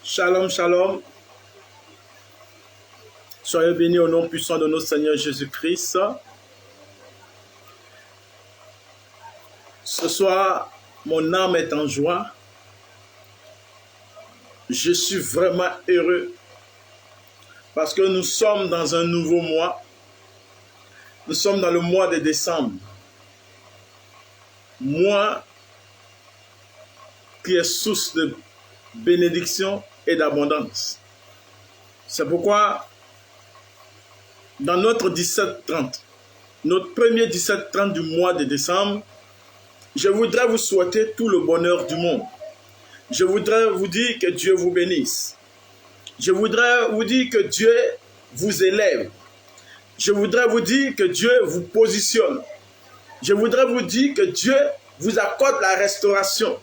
Shalom, shalom. Soyez bénis au nom puissant de notre Seigneur Jésus-Christ. Ce soir, mon âme est en joie. Je suis vraiment heureux parce que nous sommes dans un nouveau mois. Nous sommes dans le mois de décembre. Mois qui est source de bénédiction et d'abondance. C'est pourquoi, dans notre 17-30, notre premier 17-30 du mois de décembre, je voudrais vous souhaiter tout le bonheur du monde. Je voudrais vous dire que Dieu vous bénisse. Je voudrais vous dire que Dieu vous élève. Je voudrais vous dire que Dieu vous positionne. Je voudrais vous dire que Dieu vous accorde la restauration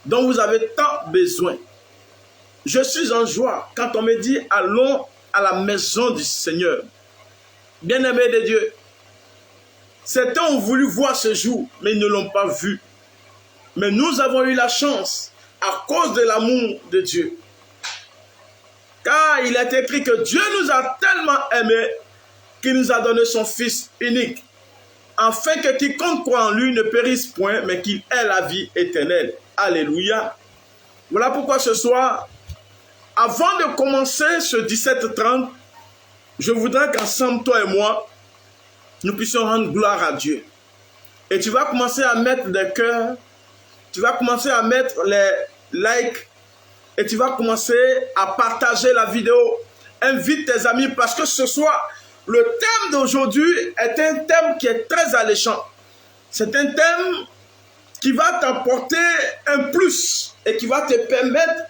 dont vous avez tant besoin. Je suis en joie quand on me dit « Allons à la maison du Seigneur ». Bien-aimés de Dieu, certains ont voulu voir ce jour, mais ils ne l'ont pas vu. Mais nous avons eu la chance à cause de l'amour de Dieu. Car il est écrit que Dieu nous a tellement aimés qu'il nous a donné son Fils unique, afin que quiconque croit en lui ne périsse point, mais qu'il ait la vie éternelle. Alléluia. Voilà pourquoi ce soir, avant de commencer ce 17-30, je voudrais qu'ensemble, toi et moi, nous puissions rendre gloire à Dieu. Et tu vas commencer à mettre des cœurs, tu vas commencer à mettre les likes, et tu vas commencer à partager la vidéo. Invite tes amis parce que ce soir, le thème d'aujourd'hui est un thème qui est très alléchant. C'est un thème qui va t'apporter un plus et qui va te permettre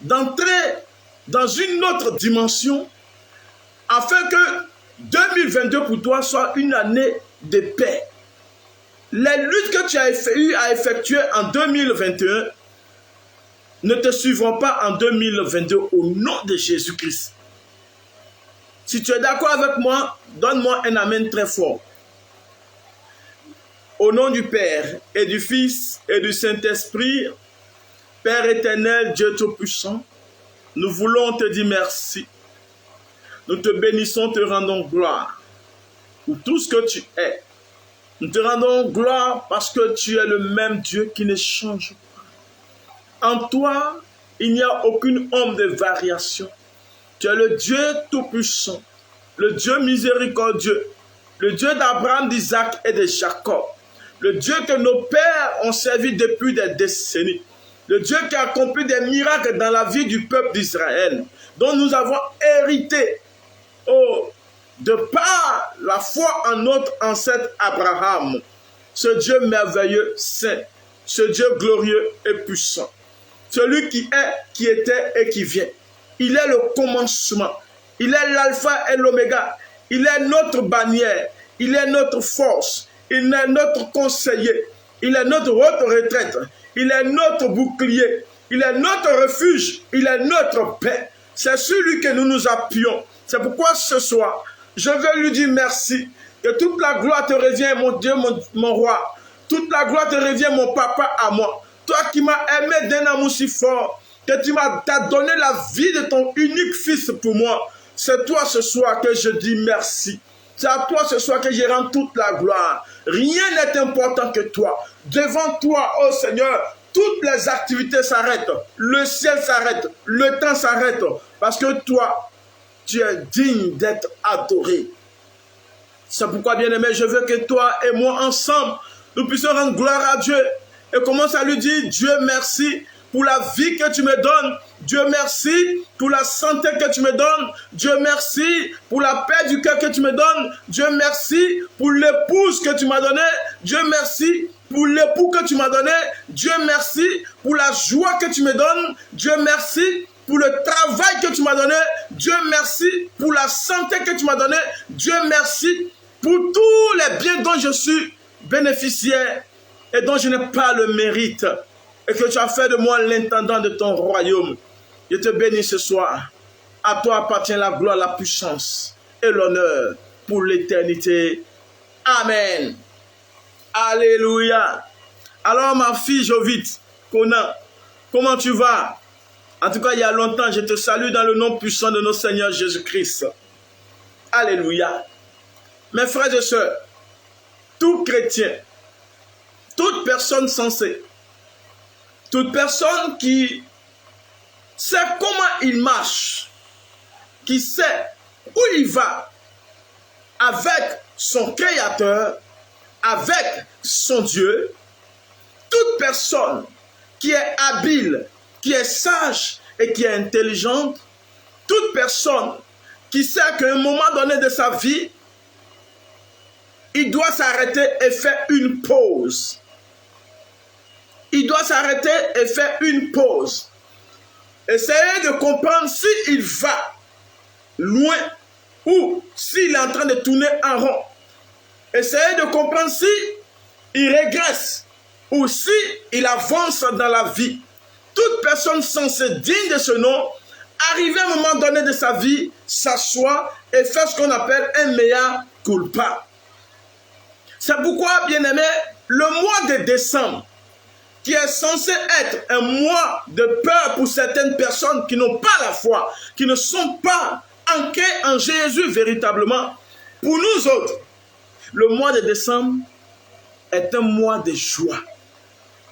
d'entrer dans une autre dimension afin que 2022 pour toi soit une année de paix. Les luttes que tu as eu à effectuer en 2021 ne te suivront pas en 2022 au nom de Jésus-Christ. Si tu es d'accord avec moi, donne-moi un amen très fort. Au nom du Père et du Fils et du Saint-Esprit, Père éternel, Dieu Tout-Puissant, nous voulons te dire merci. Nous te bénissons, te rendons gloire pour tout ce que tu es. Nous te rendons gloire parce que tu es le même Dieu qui ne change pas. En toi, il n'y a aucune ombre de variation. Tu es le Dieu Tout-Puissant, le Dieu miséricordieux, le Dieu d'Abraham, d'Isaac et de Jacob, le Dieu que nos pères ont servi depuis des décennies, le Dieu qui a accompli des miracles dans la vie du peuple d'Israël, dont nous avons hérité de par la foi en notre ancêtre Abraham, ce Dieu merveilleux, saint, ce Dieu glorieux et puissant, celui qui est, qui était et qui vient. Il est le commencement, il est l'alpha et l'oméga, il est notre bannière, il est notre force, il est notre conseiller, il est notre haute retraite, il est notre bouclier, il est notre refuge, il est notre paix. C'est celui que nous nous appuyons. C'est pourquoi ce soir, je veux lui dire merci, que toute la gloire te revient, mon Dieu, mon roi. Toute la gloire te revient, mon papa, à moi. Toi qui m'as aimé d'un amour si fort, que tu m'as donné la vie de ton unique fils pour moi. C'est toi ce soir que je dis merci. C'est à toi ce soir que je rends toute la gloire. Rien n'est important que toi. Devant toi, oh Seigneur, toutes les activités s'arrêtent. Le ciel s'arrête. Le temps s'arrête. Parce que toi, tu es digne d'être adoré. C'est pourquoi, bien-aimé, je veux que toi et moi, ensemble, nous puissions rendre gloire à Dieu. Et commence à lui dire, Dieu merci pour la vie que tu me donnes. Dieu merci pour la santé que tu me donnes. Dieu merci pour la paix du cœur que tu me donnes. Dieu merci pour l'épouse que tu m'as donnée. Dieu merci pour l'époux que tu m'as donné. Dieu merci pour la joie que tu me donnes. Dieu merci pour le travail que tu m'as donné. Dieu merci pour la santé que tu m'as donné. Dieu merci pour tous les biens dont je suis bénéficiaire et dont je n'ai pas le mérite. Et que tu as fait de moi l'intendant de ton royaume. Je te bénis ce soir. À toi appartient la gloire, la puissance et l'honneur pour l'éternité. Amen. Alléluia. Alors ma fille Jovite, Conan, comment tu vas? En tout cas, il y a longtemps, je te salue dans le nom puissant de notre Seigneur Jésus-Christ. Alléluia. Mes frères et sœurs, tout chrétien, toute personne sensée, toute personne qui sait comment il marche, qui sait où il va avec son Créateur, avec son Dieu, toute personne qui est habile, qui est sage et qui est intelligente, toute personne qui sait qu'à un moment donné de sa vie, il doit s'arrêter et faire une pause. Il doit s'arrêter et faire une pause. Essayez de comprendre s'il va loin ou s'il est en train de tourner en rond. Essayez de comprendre s'il régresse ou s'il avance dans la vie. Toute personne censée digne de ce nom, arrivé à un moment donné de sa vie, s'assoit et fait ce qu'on appelle un mea culpa. C'est pourquoi, bien-aimé, le mois de décembre, qui est censé être un mois de peur pour certaines personnes qui n'ont pas la foi, qui ne sont pas ancrées en Jésus véritablement, pour nous autres, le mois de décembre est un mois de joie.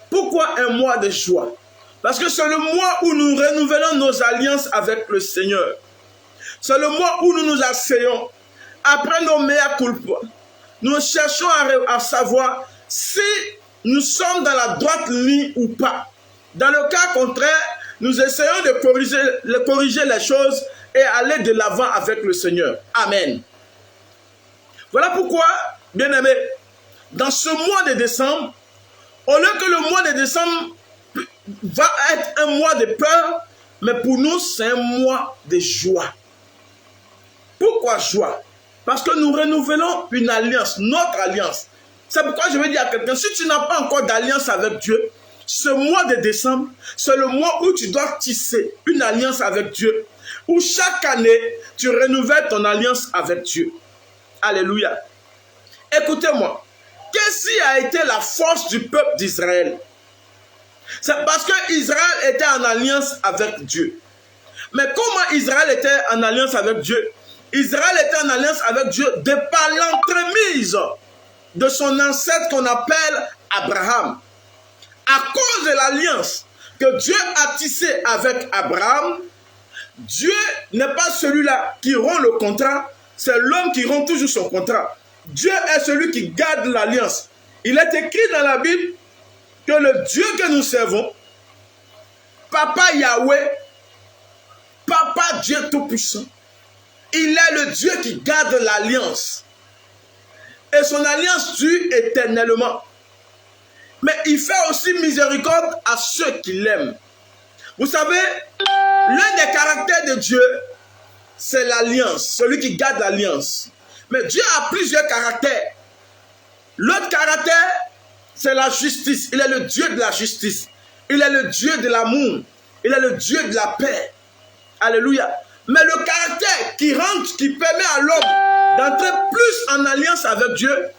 Pourquoi un mois de joie? Parce que c'est le mois où nous renouvelons nos alliances avec le Seigneur. C'est le mois où nous nous asseyons après nos mea culpa. Nous cherchons à savoir si nous sommes dans la droite ligne ou pas. Dans le cas contraire, nous essayons de corriger les choses et aller de l'avant avec le Seigneur. Amen. Voilà pourquoi, bien-aimés, dans ce mois de décembre, au lieu que le mois de décembre va être un mois de peur, mais pour nous, c'est un mois de joie. Pourquoi joie? Parce que nous renouvelons une alliance, notre alliance. C'est pourquoi je veux dire à quelqu'un, si tu n'as pas encore d'alliance avec Dieu, ce mois de décembre, c'est le mois où tu dois tisser une alliance avec Dieu. Où chaque année, tu renouvelles ton alliance avec Dieu. Alléluia. Écoutez-moi. Qu'est-ce qui a été la force du peuple d'Israël? C'est parce que Israël était en alliance avec Dieu. Mais comment Israël était en alliance avec Dieu? Israël était en alliance avec Dieu de par l'entremise de son ancêtre qu'on appelle Abraham. À cause de l'alliance que Dieu a tissée avec Abraham, Dieu n'est pas celui-là qui rompt le contrat, c'est l'homme qui rompt toujours son contrat. Dieu est celui qui garde l'alliance. Il est écrit dans la Bible que le Dieu que nous servons, Papa Yahweh, Papa Dieu Tout-Puissant, il est le Dieu qui garde l'alliance. Et son alliance dure éternellement. Mais il fait aussi miséricorde à ceux qui l'aiment. Vous savez, l'un des caractères de Dieu, c'est l'alliance, celui qui garde l'alliance. Mais Dieu a plusieurs caractères. L'autre caractère, c'est la justice. Il est le Dieu de la justice. Il est le Dieu de l'amour. Il est le Dieu de la paix. Alléluia. Mais le caractère qui permet à l'homme d'entrer plus en alliance avec Dieu,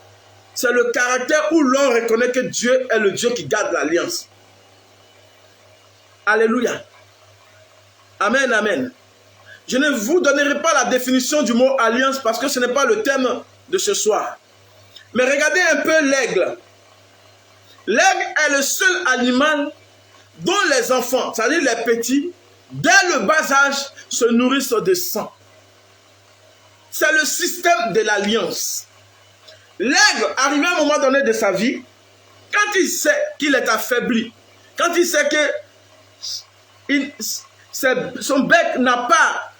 c'est le caractère où l'on reconnaît que Dieu est le Dieu qui garde l'alliance. Alléluia. Amen, amen. Je ne vous donnerai pas la définition du mot alliance parce que ce n'est pas le thème de ce soir. Mais regardez un peu l'aigle. L'aigle est le seul animal dont les enfants, c'est-à-dire les petits, dès le bas âge, se nourrissent de sang. C'est le système de l'alliance. L'aigle, arrivé à un moment donné de sa vie, quand il sait qu'il est affaibli, quand il sait que son bec n'a pas,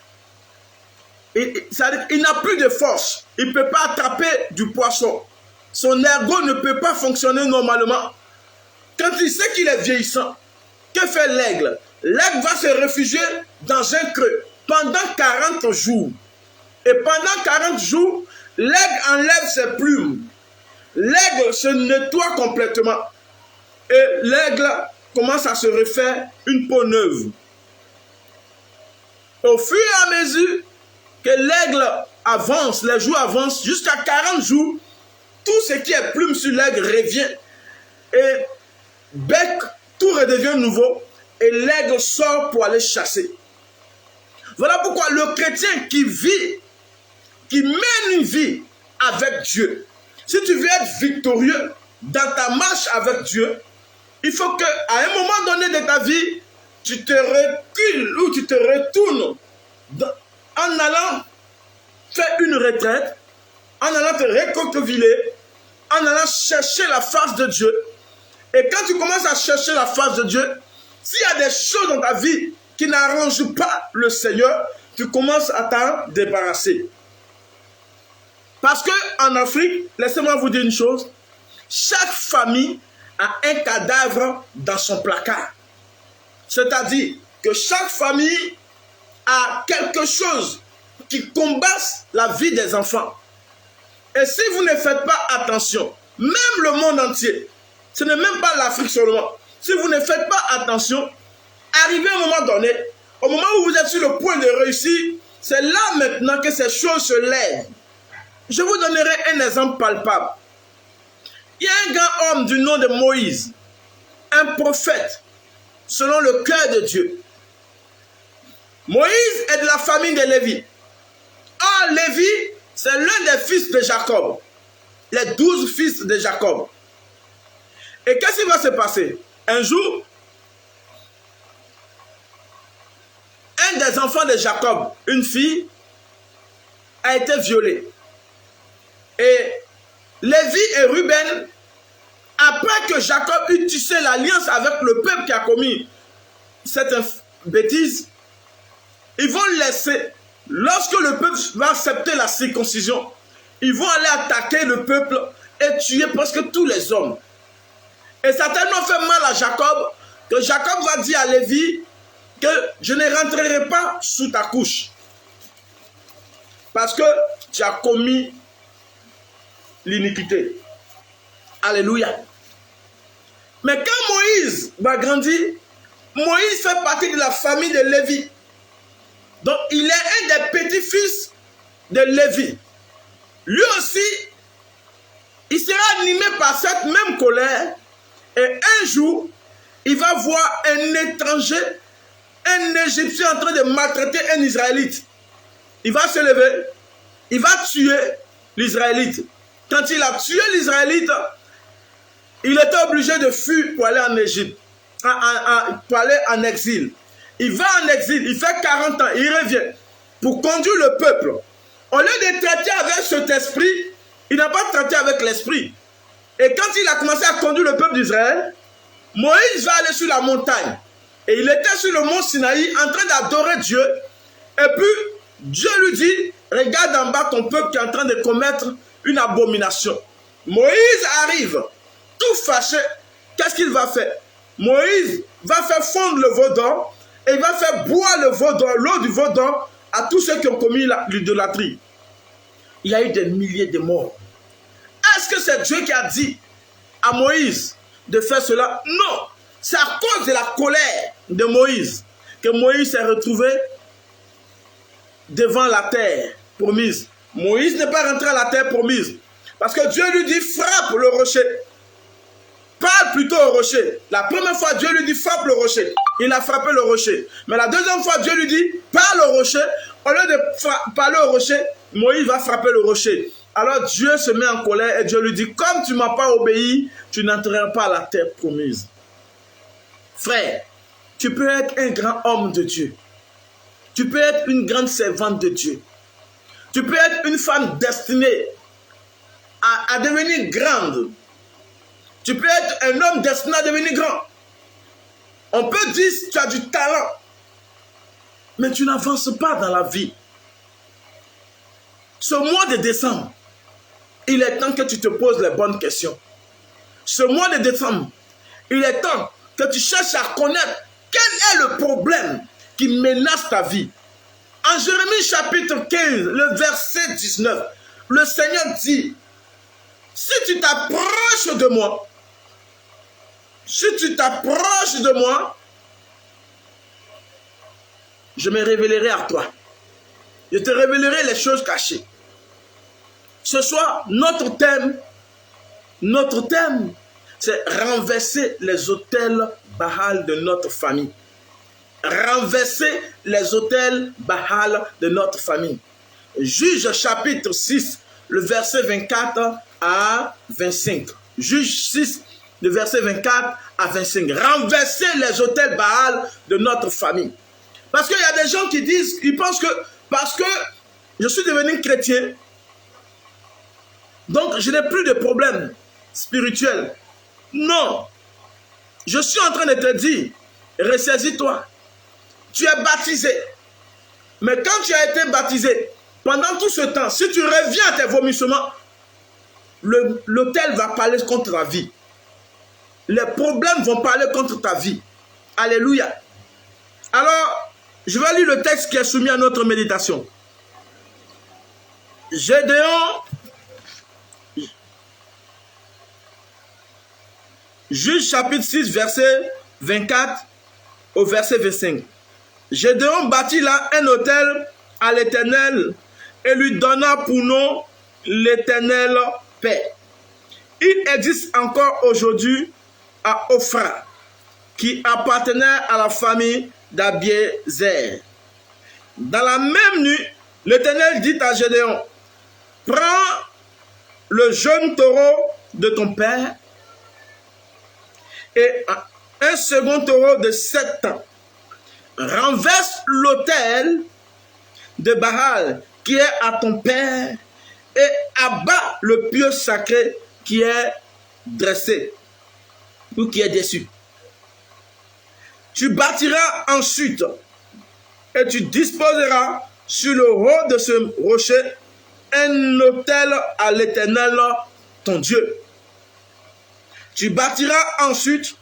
il n'a plus de force, il ne peut pas attraper du poisson, son ergot ne peut pas fonctionner normalement. Quand il sait qu'il est vieillissant, que fait l'aigle? L'aigle va se réfugier dans un creux pendant 40 jours. Et pendant 40 jours, l'aigle enlève ses plumes. L'aigle se nettoie complètement. Et l'aigle commence à se refaire une peau neuve. Au fur et à mesure que l'aigle avance, les jours avancent, jusqu'à 40 jours, tout ce qui est plume sur l'aigle revient. Et bec, tout redevient nouveau et l'aigle sort pour aller chasser. Voilà pourquoi le chrétien qui vit, qui mène une vie avec Dieu, si tu veux être victorieux dans ta marche avec Dieu, il faut qu'à un moment donné de ta vie, tu te recules ou tu te retournes en allant faire une retraite, en allant te réconcilier, en allant chercher la face de Dieu. Et quand tu commences à chercher la face de Dieu, s'il y a des choses dans ta vie qui n'arrangent pas le Seigneur, tu commences à t'en débarrasser. Parce qu'en Afrique, laissez-moi vous dire une chose, chaque famille a un cadavre dans son placard. C'est-à-dire que chaque famille a quelque chose qui combat la vie des enfants. Et si vous ne faites pas attention, même le monde entier, ce n'est même pas l'Afrique seulement, si vous ne faites pas attention, arrivé à un moment donné, au moment où vous êtes sur le point de réussir, c'est là maintenant que ces choses se lèvent. Je vous donnerai un exemple palpable. Il y a un grand homme du nom de Moïse, un prophète, selon le cœur de Dieu. Moïse est de la famille de Lévi. Or, Lévi, c'est l'un des fils de Jacob. Les 12 fils de Jacob. Et qu'est-ce qui va se passer? Un jour, un des enfants de Jacob, une fille, a été violée. Et Lévi et Ruben, après que Jacob eut tissé l'alliance avec le peuple qui a commis cette bêtise, ils vont laisser, lorsque le peuple va accepter la circoncision, ils vont aller attaquer le peuple et tuer presque tous les hommes. Et ça a tellement fait mal à Jacob que Jacob va dire à Lévi que je ne rentrerai pas sous ta couche parce que tu as commis l'iniquité. Alléluia. Mais quand Moïse va grandir, Moïse fait partie de la famille de Lévi. Donc il est un des petits-fils de Lévi. Lui aussi, il sera animé par cette même colère. Et un jour, il va voir un étranger, un Égyptien en train de maltraiter un Israélite. Il va se lever, il va tuer l'Israélite. Quand il a tué l'Israélite, il était obligé de fuir pour aller en Égypte, pour aller en exil. Il va en exil, il fait 40 ans, il revient pour conduire le peuple. Au lieu de traiter avec cet esprit, il n'a pas traité avec l'esprit. Et quand il a commencé à conduire le peuple d'Israël, Moïse va aller sur la montagne. Et il était sur le mont Sinaï en train d'adorer Dieu. Et puis, Dieu lui dit, regarde en bas ton peuple qui est en train de commettre une abomination. Moïse arrive, tout fâché. Qu'est-ce qu'il va faire? Moïse va faire fondre le veau d'or et il va faire boire le veau d'or, l'eau du veau d'or à tous ceux qui ont commis l'idolâtrie. Il y a eu des milliers de morts. Est-ce que c'est Dieu qui a dit à Moïse de faire cela? Non. C'est à cause de la colère de Moïse que Moïse s'est retrouvé devant la terre promise. Moïse n'est pas rentré à la terre promise. Parce que Dieu lui dit, frappe le rocher. Parle plutôt au rocher. La première fois, Dieu lui dit, frappe le rocher. Il a frappé le rocher. Mais la deuxième fois, Dieu lui dit, parle au rocher. Au lieu de parler au rocher, Moïse va frapper le rocher. Alors Dieu se met en colère et Dieu lui dit, comme tu ne m'as pas obéi, tu n'entreras pas à la terre promise. Frère, tu peux être un grand homme de Dieu. Tu peux être une grande servante de Dieu. Tu peux être une femme destinée à devenir grande. Tu peux être un homme destiné à devenir grand. On peut dire que tu as du talent, mais tu n'avances pas dans la vie. Ce mois de décembre, il est temps que tu te poses les bonnes questions. Ce mois de décembre, il est temps que tu cherches à connaître quel est le problème qui menace ta vie. En Jérémie chapitre 15, le verset 19, le Seigneur dit, si tu t'approches de moi, je me révélerai à toi. Je te révélerai les choses cachées. Ce soir, notre thème, c'est renverser les autels Baal de notre famille. Renverser les autels Baal de notre famille. Juge chapitre 6, le verset 24 à 25. Juge 6, le verset 24 à 25. Renverser les autels Baal de notre famille. Parce qu'il y a des gens qui disent, ils pensent que parce que je suis devenu chrétien, donc je n'ai plus de problème spirituel. Non. Je suis en train de te dire, ressaisis-toi. Tu es baptisé. Mais quand tu as été baptisé, pendant tout ce temps, si tu reviens à tes vomissements, l'autel va parler contre ta vie. Les problèmes vont parler contre ta vie. Alléluia. Alors, je vais lire le texte qui est soumis à notre méditation. Gédéon, Juge chapitre 6, verset 24 au verset 25. Gédéon bâtit là un autel à l'Éternel et lui donna pour nom l'Éternel paix. Il existe encore aujourd'hui à Ophra, qui appartenait à la famille d'Abiézer. Dans la même nuit, l'Éternel dit à Gédéon, prends le jeune taureau de ton père et un second taureau de 7 ans. Renverse l'autel de Baal qui est à ton père et abat le pieu sacré qui est dressé ou qui est dessus. Tu bâtiras ensuite et tu disposeras sur le haut de ce rocher un autel à l'Éternel ton Dieu. Tu bâtiras ensuite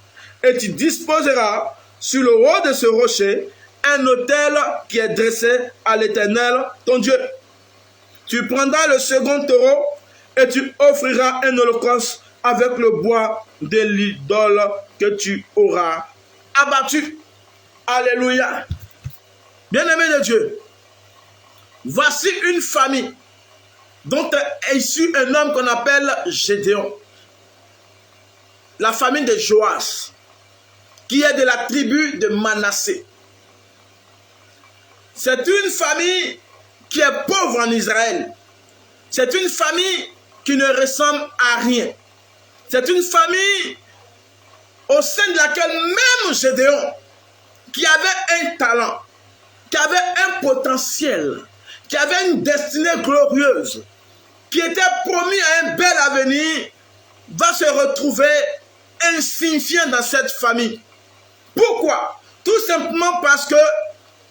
et tu disposeras sur le haut de ce rocher un autel qui est dressé à l'Éternel ton Dieu. Tu prendras le second taureau et tu offriras un holocauste avec le bois de l'idole que tu auras abattu. Alléluia. Bien-aimé de Dieu, voici une famille dont est issu un homme qu'on appelle Gédéon. La famille de Joas, qui est de la tribu de Manassé. C'est une famille qui est pauvre en Israël. C'est une famille qui ne ressemble à rien. C'est une famille au sein de laquelle même Gédéon, qui avait un talent, qui avait un potentiel, qui avait une destinée glorieuse, qui était promis à un bel avenir, va se retrouver insignifiant dans cette famille. Pourquoi? Tout simplement parce que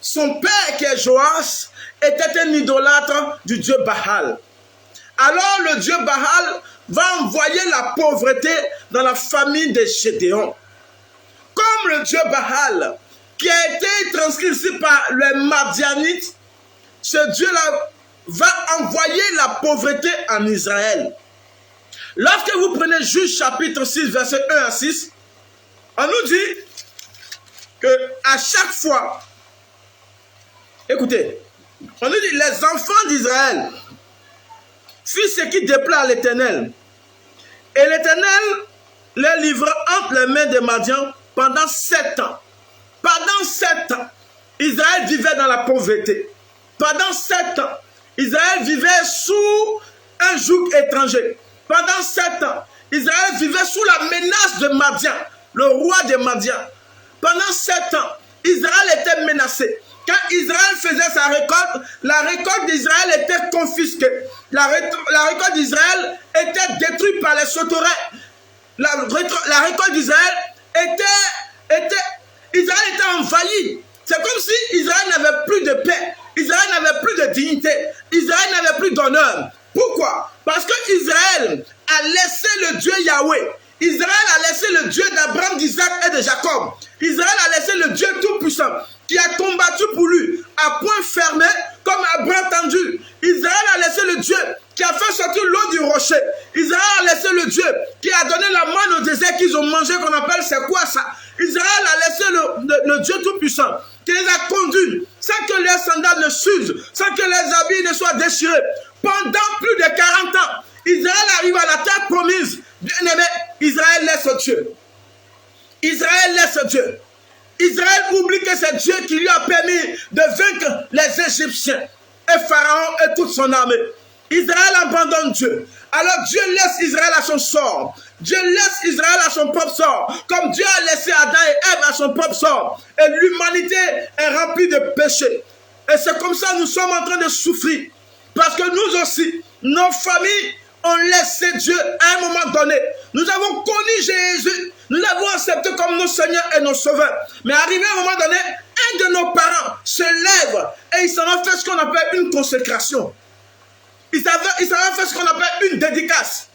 son père, qui est Joas, était un idolâtre du dieu Baal. Alors le dieu Baal va envoyer la pauvreté dans la famille de Gédéon. Comme le dieu Baal, qui a été transcrit ici par les Madianites, ce dieu-là va envoyer la pauvreté en Israël. Lorsque vous prenez Juge chapitre 6, verset 1 à 6, on nous dit que à chaque fois, écoutez, on nous dit les enfants d'Israël firent ce qui déplaît à l'Éternel. Et l'Éternel les livra entre les mains des Madians pendant 7 ans. Pendant 7 ans, Israël vivait dans la pauvreté. Pendant 7 ans, Israël vivait sous un joug étranger. Pendant 7 ans, Israël vivait sous la menace de Madian, le roi des Madians. Pendant 7 ans, Israël était menacé. Quand Israël faisait sa récolte, la récolte d'Israël était confisquée. La récolte d'Israël était détruite par les sauterelles. La récolte d'Israël Israël était envahi. C'est comme si Israël n'avait plus de paix. Israël n'avait plus de dignité. Israël n'avait plus d'honneur. Pourquoi? Parce que Israël a laissé le Dieu Yahweh. Israël a laissé le Dieu d'Abraham, d'Isaac et de Jacob. Israël a laissé le Dieu tout-puissant qui a combattu pour lui à point fermé comme à bras tendu. Israël a laissé le Dieu qui a fait sortir l'eau du rocher. Israël a laissé le Dieu qui a donné la manne au désert qu'ils ont mangé, qu'on appelle c'est quoi ça? Israël a laissé le Dieu tout-puissant qui les a conduits sans que leurs sandales ne s'usent, sans que les habits ne soient déchirés. Pendant plus de 40 ans, Israël arrive à la terre promise. Bien-aimé, Israël laisse Dieu. Israël laisse Dieu. Israël oublie que c'est Dieu qui lui a permis de vaincre les Égyptiens et Pharaon et toute son armée. Israël abandonne Dieu. Alors Dieu laisse Israël à son sort. Dieu laisse Israël à son propre sort. Comme Dieu a laissé Adam et Ève à son propre sort. Et l'humanité est remplie de péchés. Et c'est comme ça que nous sommes en train de souffrir. Parce que nous aussi, nos familles ont laissé Dieu à un moment donné. Nous avons connu Jésus. Nous l'avons accepté comme notre Seigneur et notre Sauveur. Mais arrivé à un moment donné, un de nos parents se lève et il s'en va faire ce qu'on appelle une consécration. Il s'en va faire ce qu'on appelle une dédicace.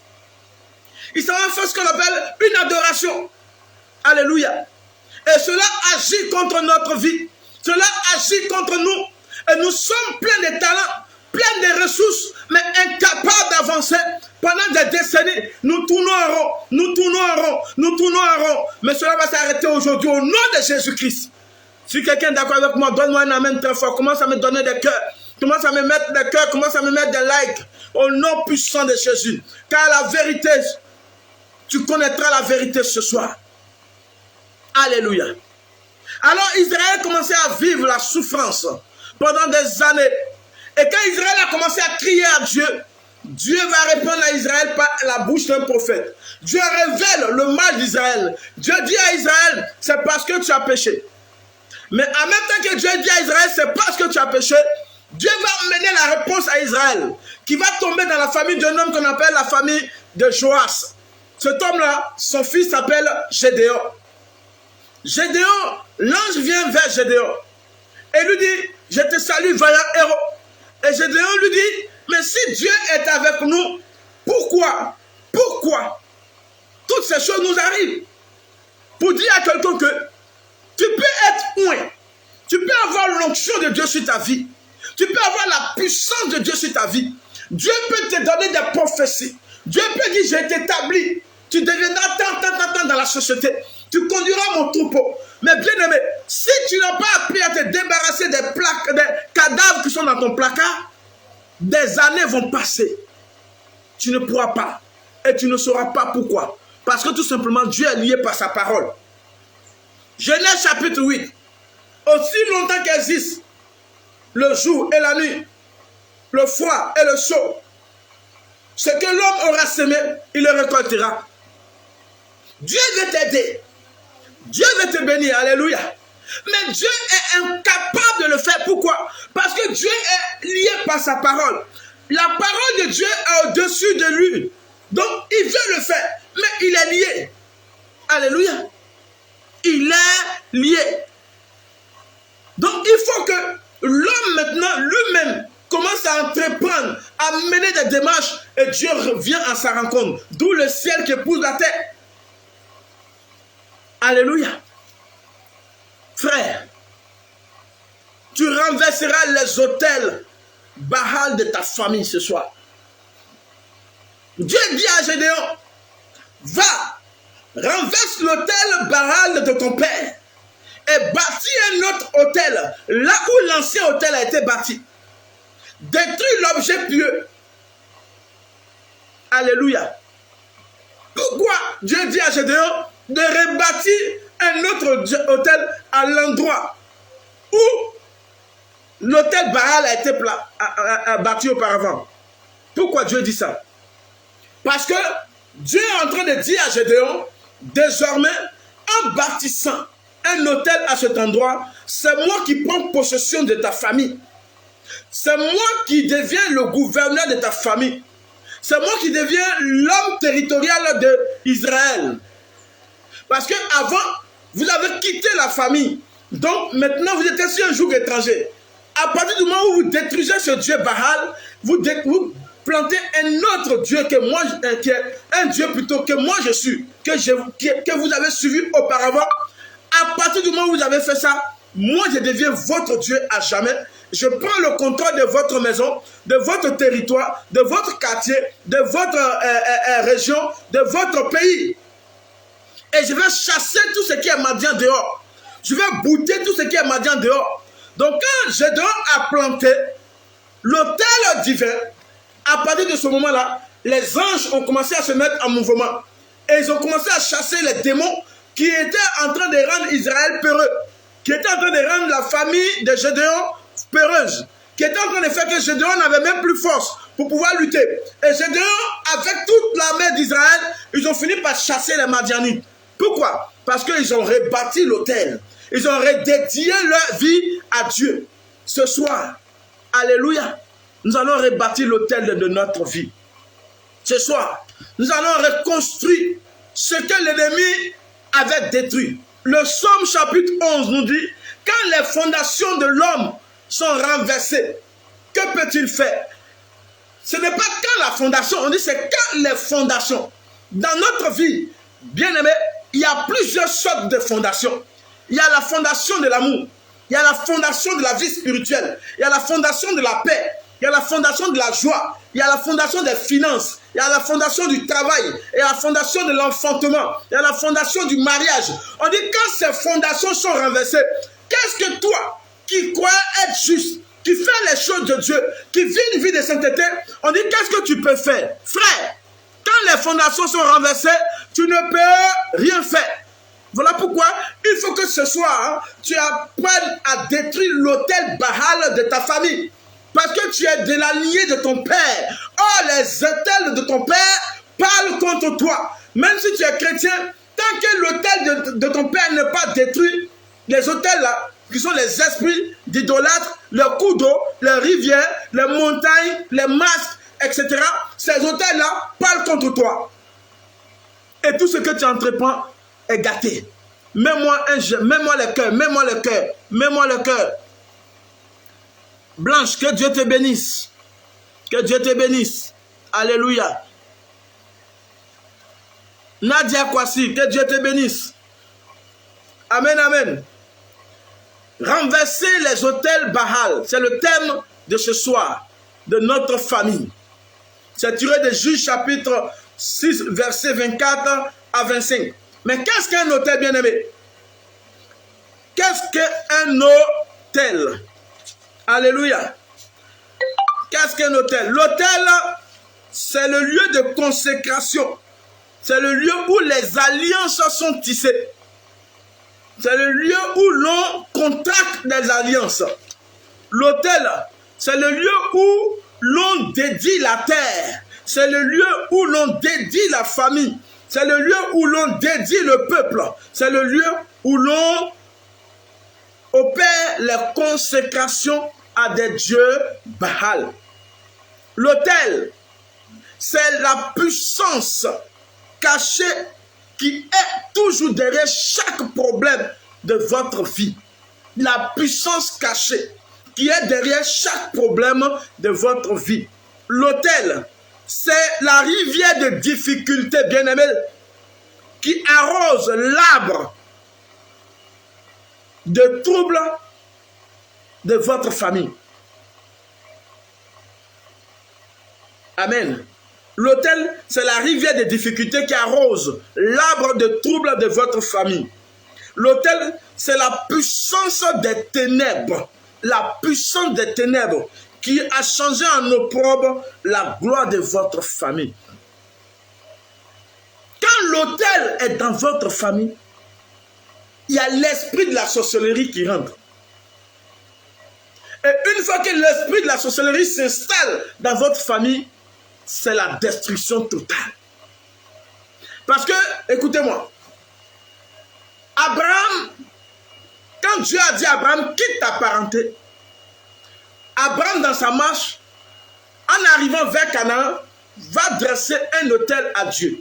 Il s'en va faire ce qu'on appelle une adoration. Alléluia. Et cela agit contre notre vie. Cela agit contre nous. Et nous sommes pleins de talents, pleins de ressources, mais incapables d'avancer. Pendant des décennies, nous tournons en rond, nous tournons en rond, nous tournons en rond. Mais cela va s'arrêter aujourd'hui au nom de Jésus-Christ. Si quelqu'un est d'accord avec moi, donne-moi un amen très fort. Commence à me donner des cœurs. Commence à me mettre des cœurs, commence à me mettre des likes. Au nom puissant de Jésus. Car la vérité, tu connaîtras la vérité ce soir. Alléluia. Alors Israël commençait à vivre la souffrance pendant des années. Et quand Israël a commencé à crier à Dieu, Dieu va répondre à Israël par la bouche d'un prophète. Dieu révèle le mal d'Israël. Dieu dit à Israël, c'est parce que tu as péché. Mais en même temps que Dieu dit à Israël, c'est parce que tu as péché, Dieu va mener la réponse à Israël, qui va tomber dans la famille d'un homme qu'on appelle la famille de Joas. Cet homme-là, son fils s'appelle Gédéon. Gédéon, l'ange vient vers Gédéon et lui dit, je te salue, vaillant héros. Et Gédéon lui dit, mais si Dieu est avec nous, pourquoi toutes ces choses nous arrivent? Pour dire à quelqu'un que tu peux être loin, tu peux avoir l'onction de Dieu sur ta vie, tu peux avoir la puissance de Dieu sur ta vie. Dieu peut te donner des prophéties. Dieu peut dire, je t'établis, tu deviendras tant dans la société. Tu conduiras mon troupeau. Mais bien aimé, si tu n'as pas appris à te débarrasser des cadavres qui sont dans ton placard, des années vont passer. Tu ne pourras pas. Et tu ne sauras pas pourquoi. Parce que tout simplement, Dieu est lié par sa parole. Genèse chapitre 8. Aussi longtemps qu'existe le jour et la nuit, le froid et le chaud, ce que l'homme aura semé, il le récoltera. Dieu veut t'aider. Dieu veut te bénir. Alléluia. Mais Dieu est incapable de le faire. Pourquoi? Parce que Dieu est lié par sa parole. La parole de Dieu est au-dessus de lui. Donc, il veut le faire. Mais il est lié. Alléluia. Il est lié. Donc, il faut que l'homme maintenant, lui-même, commence à entreprendre, à mener des démarches. Et Dieu revient à sa rencontre. D'où le ciel qui épouse la terre. Alléluia. Frère, tu renverseras les autels Baal de ta famille ce soir. Dieu dit à Gédéon, va, renverse l'autel Baal de ton père et bâtis un autre autel là où l'ancien autel a été bâti. Détruis l'objet pieux. Alléluia. Pourquoi Dieu dit à Gédéon de rebâtir un autre autel à l'endroit où l'autel Baal a été bâti auparavant? Pourquoi Dieu dit ça? Parce que Dieu est en train de dire à Gédéon, désormais, en bâtissant un autel à cet endroit, c'est moi qui prends possession de ta famille. C'est moi qui deviens le gouverneur de ta famille. C'est moi qui deviens l'homme territorial d'Israël. Parce qu'avant, vous avez quitté la famille. Donc maintenant, vous êtes ici un joug étranger. À partir du moment où vous détruisez ce Dieu Baal, vous plantez un autre Dieu que moi, qui est un Dieu plutôt que moi je suis, que vous avez suivi auparavant. À partir du moment où vous avez fait ça, moi je deviens votre Dieu à jamais. Je prends le contrôle de votre maison, de votre territoire, de votre quartier, de votre région, de votre pays. Et je vais chasser tout ce qui est madian dehors. Je vais bouter tout ce qui est madian dehors. Donc quand Gédéon a planté l'autel divin, à partir de ce moment-là, les anges ont commencé à se mettre en mouvement. Et ils ont commencé à chasser les démons qui étaient en train de rendre Israël peureux, qui étaient en train de rendre la famille de Gédéon peureuse, qui étaient en train de faire que Gédéon n'avait même plus force pour pouvoir lutter. Et Gédéon, avec toute l'armée d'Israël, ils ont fini par chasser les Madianites. Pourquoi? Parce qu'ils ont rebâti l'autel. Ils ont redédié leur vie à Dieu. Ce soir, alléluia, nous allons rebâtir l'autel de notre vie. Ce soir, nous allons reconstruire ce que l'ennemi avait détruit. Le Psaume chapitre 11 nous dit, quand les fondations de l'homme sont renversées, que peut-il faire? Ce n'est pas quand la fondation, on dit c'est quand les fondations. Dans notre vie, bien aimé, il y a plusieurs sortes de fondations. Il y a la fondation de l'amour, il y a la fondation de la vie spirituelle, il y a la fondation de la paix, il y a la fondation de la joie, il y a la fondation des finances, il y a la fondation du travail, il y a la fondation de l'enfantement, il y a la fondation du mariage. On dit quand ces fondations sont renversées, qu'est-ce que toi, qui crois être juste, qui fait les choses de Dieu, qui vit une vie de sainteté, on dit qu'est-ce que tu peux faire? Frère, quand les fondations sont renversées, tu ne peux rien faire. Voilà pourquoi il faut que ce soir, tu apprennes à détruire l'autel Baal de ta famille. Parce que tu es de la lignée de ton père. Or, les autels de ton père parlent contre toi. Même si tu es chrétien, tant que l'autel de ton père n'est pas détruit, les autels là, qui sont les esprits d'idolâtres, le cours d'eau, les rivières, les montagnes, les masques, etc. Ces autels-là parlent contre toi. Et tout ce que tu entreprends est gâté. Mets-moi le cœur, mets-moi le cœur, mets-moi le cœur. Blanche, que Dieu te bénisse. Que Dieu te bénisse. Alléluia. Nadia Kwasi, que Dieu te bénisse. Amen, amen. Renverser les autels Baal, c'est le thème de ce soir, de notre famille. C'est tiré de Juges chapitre 6, verset 24 à 25. Mais qu'est-ce qu'un autel, bien-aimé? Qu'est-ce qu'un autel? Alléluia. Qu'est-ce qu'un autel? L'autel, c'est le lieu de consécration. C'est le lieu où les alliances sont tissées. C'est le lieu où l'on contracte des alliances. L'autel, c'est le lieu où l'on dédie la terre. C'est le lieu où l'on dédie la famille. C'est le lieu où l'on dédie le peuple. C'est le lieu où l'on opère les consécrations à des dieux Baal. L'autel, c'est la puissance cachée qui est toujours derrière chaque problème de votre vie. La puissance cachée qui est derrière chaque problème de votre vie. L'autel, c'est la rivière de difficultés, bien-aimé, qui arrose l'arbre de troubles de votre famille. Amen. L'autel, c'est la rivière de difficultés qui arrose l'arbre de troubles de votre famille. L'autel, c'est la puissance des ténèbres. La puissance des ténèbres qui a changé en opprobre la gloire de votre famille. Quand l'autel est dans votre famille, il y a l'esprit de la sorcellerie qui rentre. Et une fois que l'esprit de la sorcellerie s'installe dans votre famille, c'est la destruction totale. Parce que, écoutez-moi, Abraham, quand Dieu a dit à Abraham, quitte ta parenté, Abraham, dans sa marche, en arrivant vers Canaan, va dresser un autel à Dieu.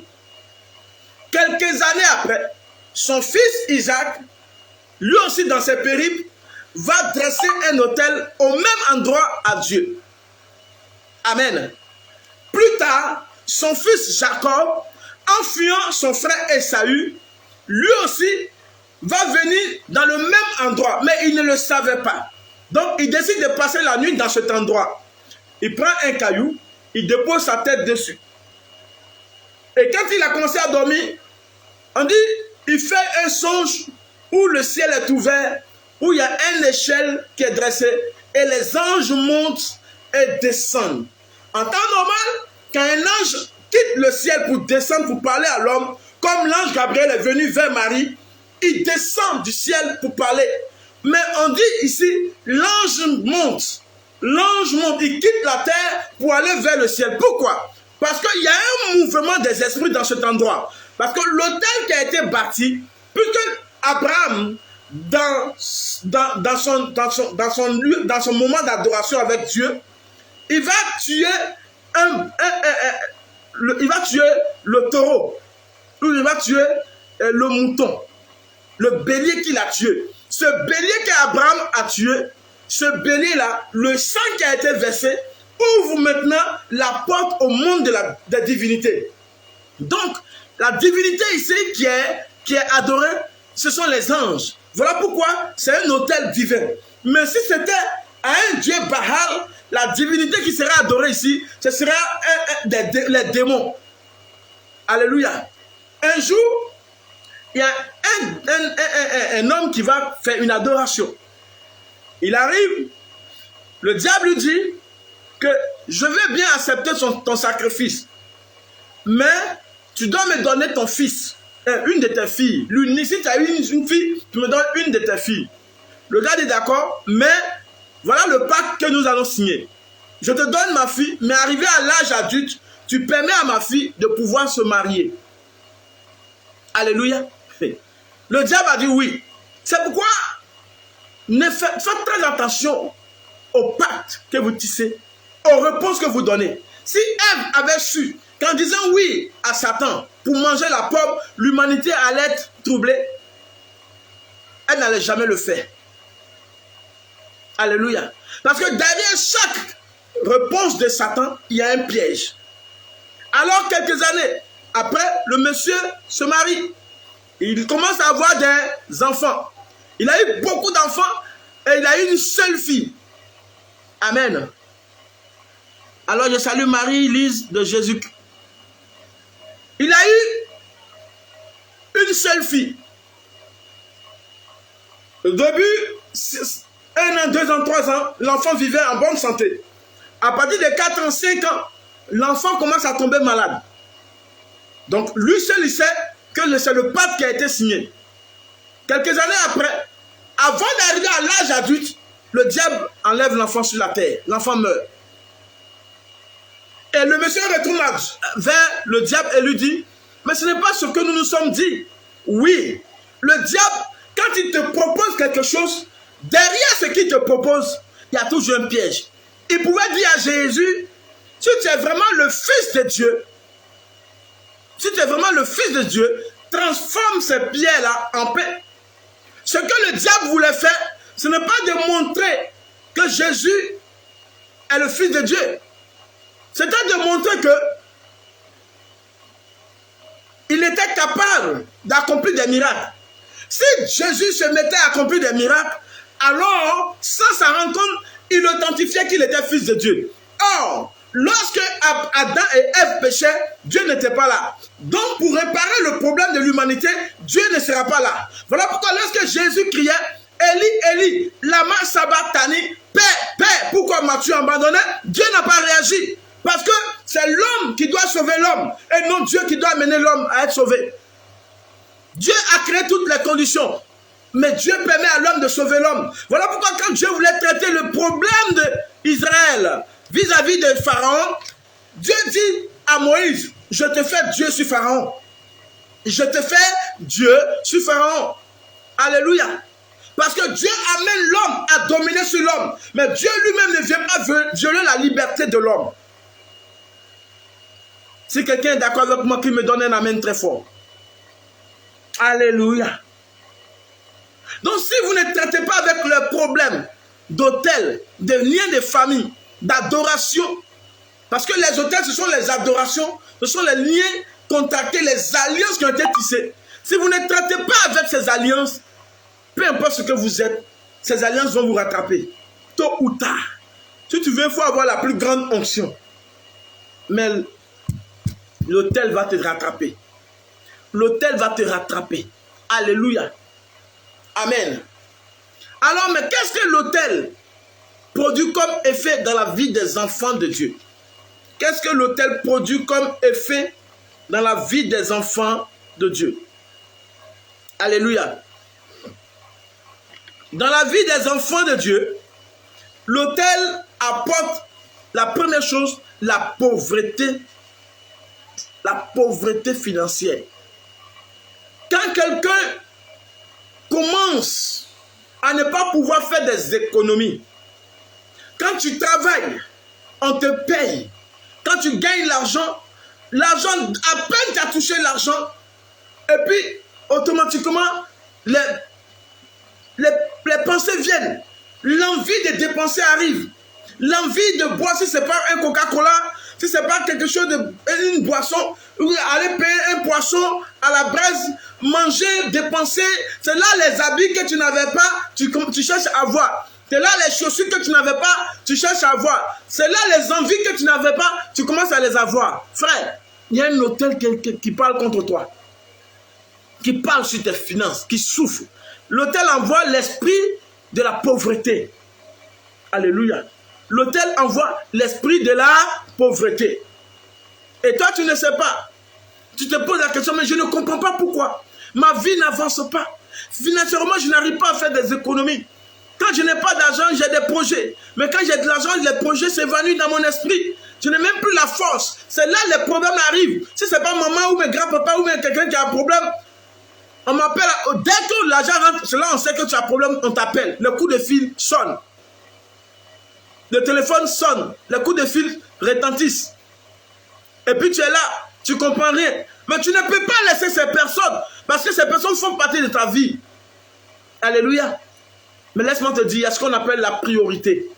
Quelques années après, son fils Isaac, lui aussi dans ses périples, va dresser un autel au même endroit à Dieu. Amen. Plus tard, son fils Jacob, en fuyant son frère Esaü, lui aussi va venir dans le même endroit, mais il ne le savait pas. Donc, il décide de passer la nuit dans cet endroit. Il prend un caillou, il dépose sa tête dessus. Et quand il a commencé à dormir, on dit, il fait un songe où le ciel est ouvert, où il y a une échelle qui est dressée, et les anges montent et descendent. En temps normal, quand un ange quitte le ciel pour descendre, pour parler à l'homme, comme l'ange Gabriel est venu vers Marie, il descend du ciel pour parler. Mais on dit ici, l'ange monte. L'ange monte, il quitte la terre pour aller vers le ciel. Pourquoi? Parce qu'il y a un mouvement des esprits dans cet endroit. Parce que l'autel qui a été bâti, puisque Abraham, dans son moment d'adoration avec Dieu, il va tuer le taureau, ou il va tuer le mouton, le bélier qu'il a tué. Ce bélier qu'Abraham a tué, ce bélier-là, le sang qui a été versé, ouvre maintenant la porte au monde de la divinité. Donc, la divinité ici qui est adorée, ce sont les anges. Voilà pourquoi c'est un autel divin. Mais si c'était à un dieu Baal, la divinité qui sera adorée ici, ce sera les démons. Alléluia. Un jour, il y a un homme qui va faire une adoration. Il arrive, le diable lui dit que je vais bien accepter ton sacrifice, mais tu dois me donner ton fils, une de tes filles. L'unique, si tu as une fille, tu me donnes une de tes filles. Le gars dit d'accord, mais voilà le pacte que nous allons signer. Je te donne ma fille, mais arrivé à l'âge adulte, tu permets à ma fille de pouvoir se marier. Alléluia. Le diable a dit oui. C'est pourquoi faites très attention au pacte que vous tissez, aux réponses que vous donnez. Si Ève avait su qu'en disant oui à Satan pour manger la pomme, l'humanité allait être troublée, elle n'allait jamais le faire. Alléluia. Parce que derrière chaque réponse de Satan, il y a un piège. Alors, quelques années après, le monsieur se marie. Il commence à avoir des enfants. Il a eu beaucoup d'enfants et il a eu une seule fille. Amen. Alors, je salue Marie-Lise de Jésus. Il a eu une seule fille. Au début, 1 an, 2 ans, 3 ans, l'enfant vivait en bonne santé. À partir de 4 ans, 5 ans, l'enfant commence à tomber malade. Donc, lui seul, il sait que c'est le pacte qui a été signé. Quelques années après, avant d'arriver à l'âge adulte, le diable enlève l'enfant sur la terre. L'enfant meurt. Et le monsieur retourne vers le diable et lui dit, mais ce n'est pas ce que nous nous sommes dit. Oui, le diable, quand il te propose quelque chose, derrière ce qu'il te propose, il y a toujours un piège. Il pouvait dire à Jésus, si tu es vraiment le Fils de Dieu, si tu es vraiment le Fils de Dieu, transforme ces pierres-là en paix. Ce que le diable voulait faire, ce n'est pas de montrer que Jésus est le Fils de Dieu. C'était de montrer que il était capable d'accomplir des miracles. Si Jésus se mettait à accomplir des miracles, alors, sans s'en rendre compte, il authentifiait qu'il était Fils de Dieu. Or, lorsque Adam et Ève péchaient, Dieu n'était pas là. Donc, pour réparer le problème de l'humanité, Dieu ne sera pas là. Voilà pourquoi lorsque Jésus criait, Eli, Eli, lama sabachthani, Père, Père, pourquoi m'as-tu abandonné? Dieu n'a pas réagi. Parce que c'est l'homme qui doit sauver l'homme, et non Dieu qui doit amener l'homme à être sauvé. Dieu a créé toutes les conditions, mais Dieu permet à l'homme de sauver l'homme. Voilà pourquoi quand Dieu voulait traiter le problème d'Israël vis-à-vis de Pharaon, Dieu dit à Moïse, je te fais Dieu sur Pharaon. Je te fais Dieu sur Pharaon. Alléluia. Parce que Dieu amène l'homme à dominer sur l'homme. Mais Dieu lui-même ne vient pas violer la liberté de l'homme. Si quelqu'un est d'accord avec moi, qu'il me donne un amen très fort. Alléluia. Donc si vous ne traitez pas avec le problème d'autel, de liens de famille, d'adoration, parce que les autels, ce sont les adorations, ce sont les liens contractés, les alliances qui ont été tissées. Si vous ne traitez pas avec ces alliances, peu importe ce que vous êtes, ces alliances vont vous rattraper. Tôt ou tard. Si tu veux, il faut avoir la plus grande onction. Mais l'autel va te rattraper. L'autel va te rattraper. Alléluia. Amen. Alors, mais qu'est-ce que l'autel produit comme effet dans la vie des enfants de Dieu? Qu'est-ce que l'autel produit comme effet dans la vie des enfants de Dieu. Alléluia. Dans la vie des enfants de Dieu, l'autel apporte la première chose, la pauvreté financière. Quand quelqu'un commence à ne pas pouvoir faire des économies, quand tu travailles, on te paye. Quand tu gagnes l'argent, à peine tu as touché l'argent, et puis automatiquement, les pensées viennent. L'envie de dépenser arrive. L'envie de boire, si ce n'est pas un Coca-Cola, si ce n'est pas quelque chose une boisson, aller payer un poisson à la braise, manger, dépenser, c'est là les habits que tu n'avais pas, tu cherches à avoir. C'est là les chaussures que tu n'avais pas, tu cherches à avoir. C'est là les envies que tu n'avais pas, tu commences à les avoir. Frère, il y a un hôtel qui parle contre toi, qui parle sur tes finances, qui souffle. L'autel envoie l'esprit de la pauvreté. Alléluia. L'autel envoie l'esprit de la pauvreté. Et toi, tu ne sais pas. Tu te poses la question, mais je ne comprends pas pourquoi. Ma vie n'avance pas. Financièrement, je n'arrive pas à faire des économies. Quand je n'ai pas d'argent, j'ai des projets. Mais quand j'ai de l'argent, les projets s'évanouissent dans mon esprit. Je n'ai même plus la force. C'est là que les problèmes arrivent. Si ce n'est pas maman ou mes grands-papas ou même quelqu'un qui a un problème, on m'appelle. Dès que l'argent rentre, c'est là on sait que tu as un problème, on t'appelle. Le coup de fil sonne. Le téléphone sonne. Les coups de fil retentissent. Et puis tu es là, tu ne comprends rien. Mais tu ne peux pas laisser ces personnes, parce que ces personnes font partie de ta vie. Alléluia. Mais laisse-moi te dire, il y a ce qu'on appelle la priorité.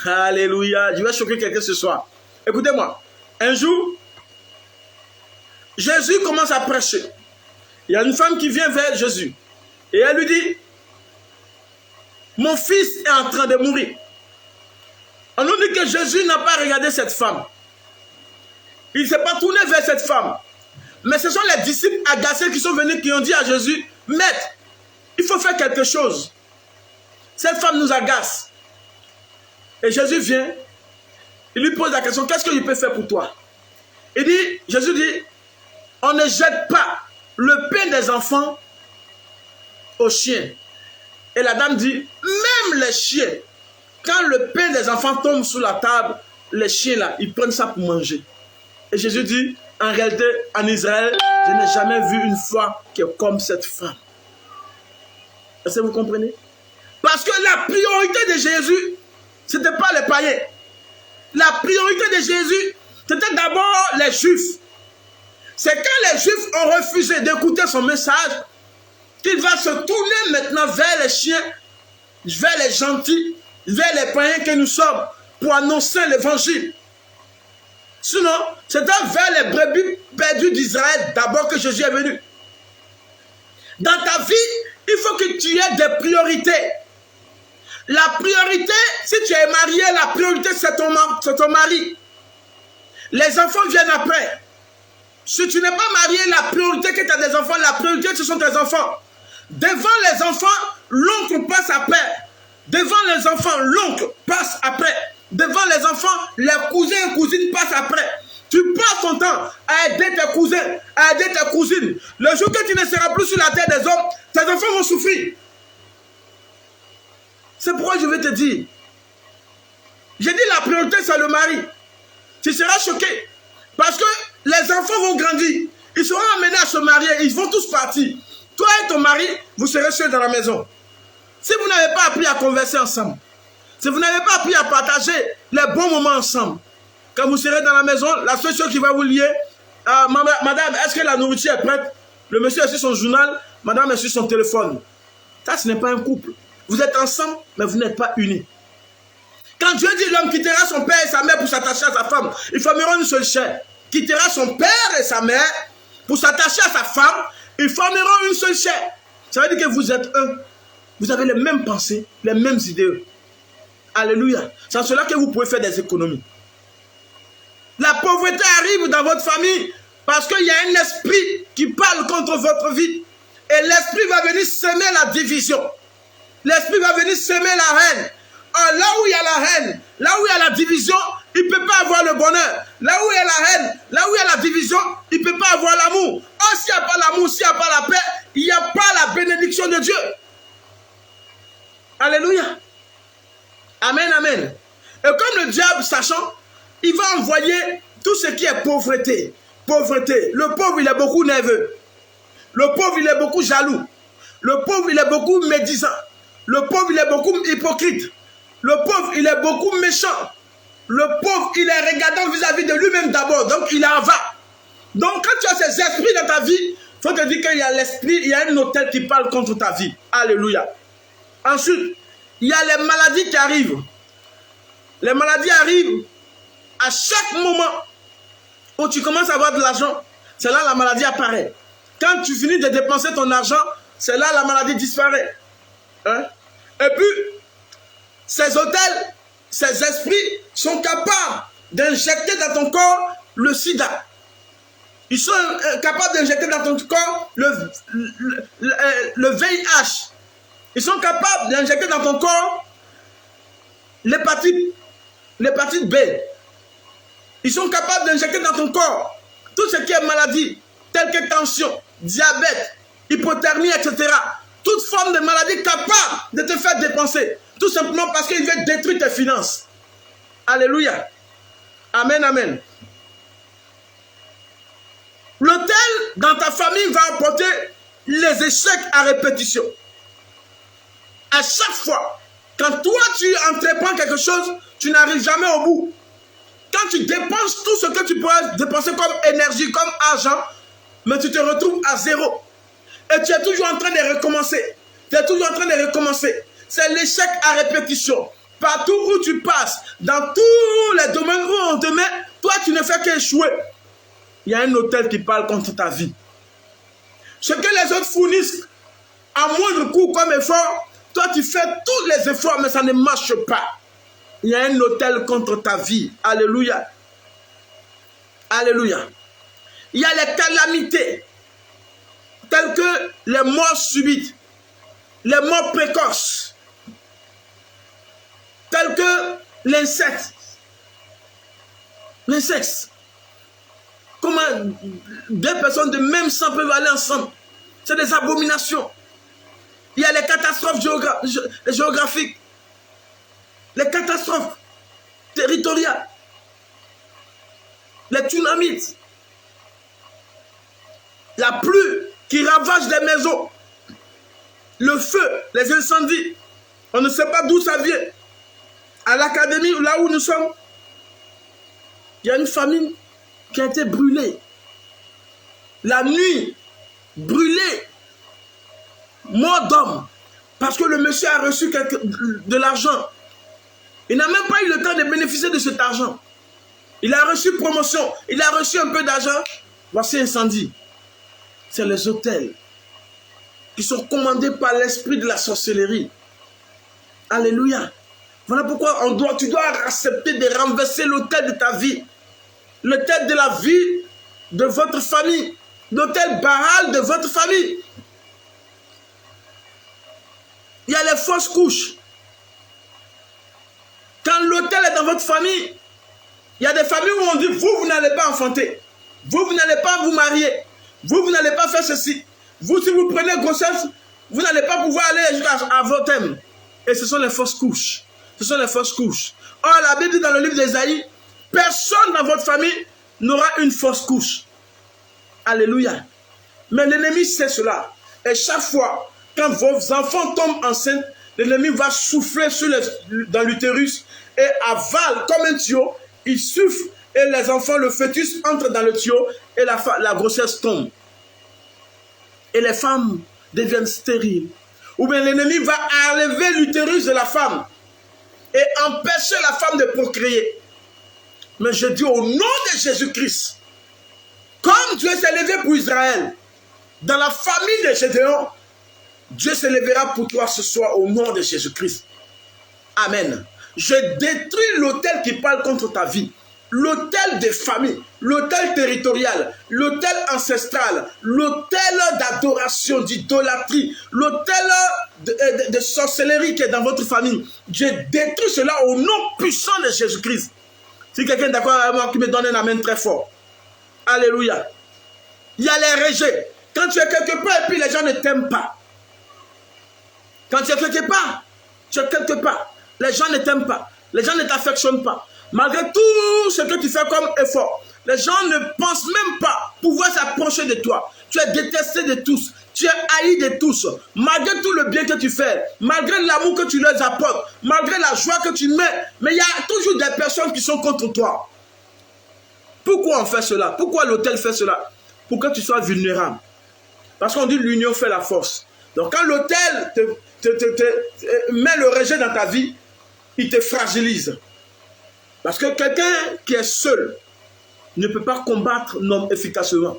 Alléluia. Je vais choquer quelqu'un ce soir. Écoutez-moi. Un jour, Jésus commence à prêcher. Il y a une femme qui vient vers Jésus. Et elle lui dit, mon fils est en train de mourir. On nous dit que Jésus n'a pas regardé cette femme. Il ne s'est pas tourné vers cette femme. Mais ce sont les disciples agacés qui sont venus, qui ont dit à Jésus, Maître, il faut faire quelque chose. Cette femme nous agace. Et Jésus vient, il lui pose la question, qu'est-ce que je peux faire pour toi? Jésus dit, on ne jette pas le pain des enfants aux chiens. Et la dame dit, même les chiens, quand le pain des enfants tombe sous la table, les chiens là, ils prennent ça pour manger. Et Jésus dit, en réalité, en Israël, je n'ai jamais vu une foi qui est comme cette femme. Est-ce que vous comprenez? Parce que la priorité de Jésus, ce n'était pas les païens. La priorité de Jésus, c'était d'abord les Juifs. C'est quand les Juifs ont refusé d'écouter son message qu'il va se tourner maintenant vers les chiens, vers les gentils, vers les païens que nous sommes, pour annoncer l'évangile. Sinon, c'était vers les brebis perdues d'Israël d'abord que Jésus est venu. Dans ta vie, il faut que tu aies des priorités. La priorité, si tu es marié, la priorité c'est ton mari. Les enfants viennent après. Si tu n'es pas marié, la priorité que tu as des enfants, la priorité ce sont tes enfants. Devant les enfants, l'oncle passe après. Devant les enfants, l'oncle passe après. Devant les enfants, les cousins et cousines passent après. Tu passes ton temps à aider tes cousins, à aider tes cousines. Le jour que tu ne seras plus sur la terre des hommes, tes enfants vont souffrir. C'est pourquoi je vais te dire. J'ai dit la priorité c'est le mari. Tu seras choqué. Parce que les enfants vont grandir. Ils seront amenés à se marier. Ils vont tous partir. Toi et ton mari, vous serez seuls dans la maison. Si vous n'avez pas appris à converser ensemble, si vous n'avez pas appris à partager les bons moments ensemble, quand vous serez dans la maison, la seule chose qui va vous lier, madame, est-ce que la nourriture est prête? Le monsieur est sur son journal, madame est sur son téléphone. Ça, ce n'est pas un couple. Vous êtes ensemble, mais vous n'êtes pas unis. Quand Dieu dit l'homme quittera son père et sa mère pour s'attacher à sa femme, ils formeront une seule chair. Quittera son père et sa mère pour s'attacher à sa femme, ils formeront une seule chair. Ça veut dire que vous êtes un. Vous avez les mêmes pensées, les mêmes idées. Alléluia. C'est en cela que vous pouvez faire des économies. La pauvreté arrive dans votre famille parce qu'il y a un esprit qui parle contre votre vie. Et l'esprit va venir semer la division. L'esprit va venir semer la haine. Là où il y a la haine, là où il y a la division, il ne peut pas avoir le bonheur. Là où il y a la haine, là où il y a la division, il ne peut pas avoir l'amour. Or, l'amour, s'il n'y a pas la paix, il n'y a pas la bénédiction de Dieu. Alléluia. Amen, amen. Et comme le diable, sachant, il va envoyer tout ce qui est pauvreté. Pauvreté. Le pauvre, il est beaucoup nerveux. Le pauvre, il est beaucoup jaloux. Le pauvre, il est beaucoup médisant. Le pauvre, il est beaucoup hypocrite. Le pauvre, il est beaucoup méchant. Le pauvre, il est regardant vis-à-vis de lui-même d'abord. Donc, il en va. Donc, quand tu as ces esprits dans ta vie, il faut te dire qu'il y a l'esprit, il y a un autel qui parle contre ta vie. Alléluia. Ensuite, il y a les maladies qui arrivent. Les maladies arrivent à chaque moment où tu commences à avoir de l'argent. C'est là que la maladie apparaît. Quand tu finis de dépenser ton argent, c'est là que la maladie disparaît. Hein? Et puis, ces autels, ces esprits sont capables d'injecter dans ton corps le sida. Ils sont capables d'injecter dans ton corps le VIH. Ils sont capables d'injecter dans ton corps l'hépatite B. Ils sont capables d'injecter dans ton corps tout ce qui est maladie, telle que tension, diabète, hypothermie, etc. Toute forme de maladie capable de te faire dépenser. Tout simplement parce qu'il veut détruire tes finances. Alléluia. Amen, amen. L'autel dans ta famille va apporter les échecs à répétition. À chaque fois, quand toi tu entreprends quelque chose, tu n'arrives jamais au bout. Quand tu dépenses tout ce que tu pourrais dépenser comme énergie, comme argent, mais tu te retrouves à zéro. Et tu es toujours en train de recommencer. Tu es toujours en train de recommencer. C'est l'échec à répétition. Partout où tu passes, dans tous les domaines où on te met, toi tu ne fais qu'échouer. Il y a un autel qui parle contre ta vie. Ce que les autres fournissent à moindre coût comme effort, toi tu fais tous les efforts, mais ça ne marche pas. Il y a un autel contre ta vie. Alléluia. Alléluia. Il y a les calamités, telles que les morts subites, les morts précoces, telles que l'inceste. L'inceste. Comment deux personnes de même sang peuvent aller ensemble? C'est des abominations. Il y a les catastrophes géographiques, les catastrophes territoriales, les tsunamis, la pluie qui ravage les maisons, le feu, les incendies. On ne sait pas d'où ça vient. À l'académie, là où nous sommes, il y a une famille qui a été brûlée. La nuit, brûlée. Mort d'homme. Parce que le monsieur a reçu de l'argent. Il n'a même pas eu le temps de bénéficier de cet argent. Il a reçu promotion. Il a reçu un peu d'argent. Voici incendie. C'est les autels qui sont commandés par l'esprit de la sorcellerie. Alléluia. Voilà pourquoi tu dois accepter de renverser l'autel de ta vie. L'autel de la vie de votre famille. L'autel Baal de votre famille. Il y a les fausses couches. Quand l'autel est dans votre famille, il y a des familles où on dit, vous n'allez pas enfanter. Vous n'allez pas vous marier. Vous n'allez pas faire ceci. Vous, si vous prenez grossesse, vous n'allez pas pouvoir aller jusqu'à votre thème. Et ce sont les fausses couches. Ce sont les fausses couches. Or, la Bible dit dans le livre d'Ésaïe, personne dans votre famille n'aura une fausse couche. Alléluia. Mais l'ennemi sait cela. Et chaque fois, quand vos enfants tombent enceintes, l'ennemi va souffler dans l'utérus et avale comme un tuyau. Il souffle et les enfants, le fœtus entre dans le tuyau et la grossesse tombe. Et les femmes deviennent stériles. Ou bien l'ennemi va enlever l'utérus de la femme et empêcher la femme de procréer. Mais je dis au nom de Jésus-Christ, comme Dieu s'est levé pour Israël, dans la famille de Gédéon, Dieu se lèvera pour toi ce soir au nom de Jésus-Christ. Amen. Je détruis l'autel qui parle contre ta vie. L'autel des familles, l'autel territorial, l'autel ancestral, l'autel d'adoration, d'idolâtrie, l'autel de sorcellerie qui est dans votre famille. Je détruis cela au nom puissant de Jésus-Christ. Si quelqu'un est d'accord avec moi, qui me donne un amen très fort. Alléluia. Il y a les rejets. Quand tu es quelque part et puis les gens ne t'aiment pas. Quand tu es quelque part, les gens ne t'aiment pas. Les gens ne t'affectionnent pas. Malgré tout ce que tu fais comme effort, les gens ne pensent même pas pouvoir s'approcher de toi. Tu es détesté de tous. Tu es haï de tous. Malgré tout le bien que tu fais, malgré l'amour que tu leur apportes, malgré la joie que tu mets, mais il y a toujours des personnes qui sont contre toi. Pourquoi on fait cela? Pourquoi l'autel fait cela? Pour que tu sois vulnérable. Parce qu'on dit l'union fait la force. Donc quand l'autel te met le rejet dans ta vie, il te fragilise. Parce que quelqu'un qui est seul ne peut pas combattre l'homme efficacement.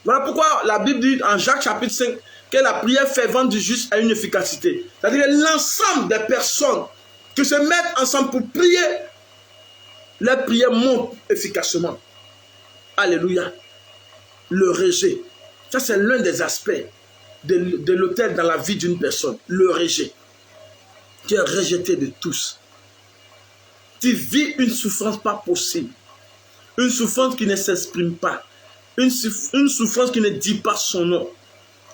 Voilà pourquoi la Bible dit en Jacques chapitre 5 que la prière fervente du juste a une efficacité. C'est-à-dire l'ensemble des personnes qui se mettent ensemble pour prier, leur prière monte efficacement. Alléluia. Le rejet. Ça, c'est l'un des aspects de l'autel dans la vie d'une personne. Le rejet. Tu es rejeté de tous. Tu vis une souffrance pas possible. Une souffrance qui ne s'exprime pas. Une souffrance qui ne dit pas son nom.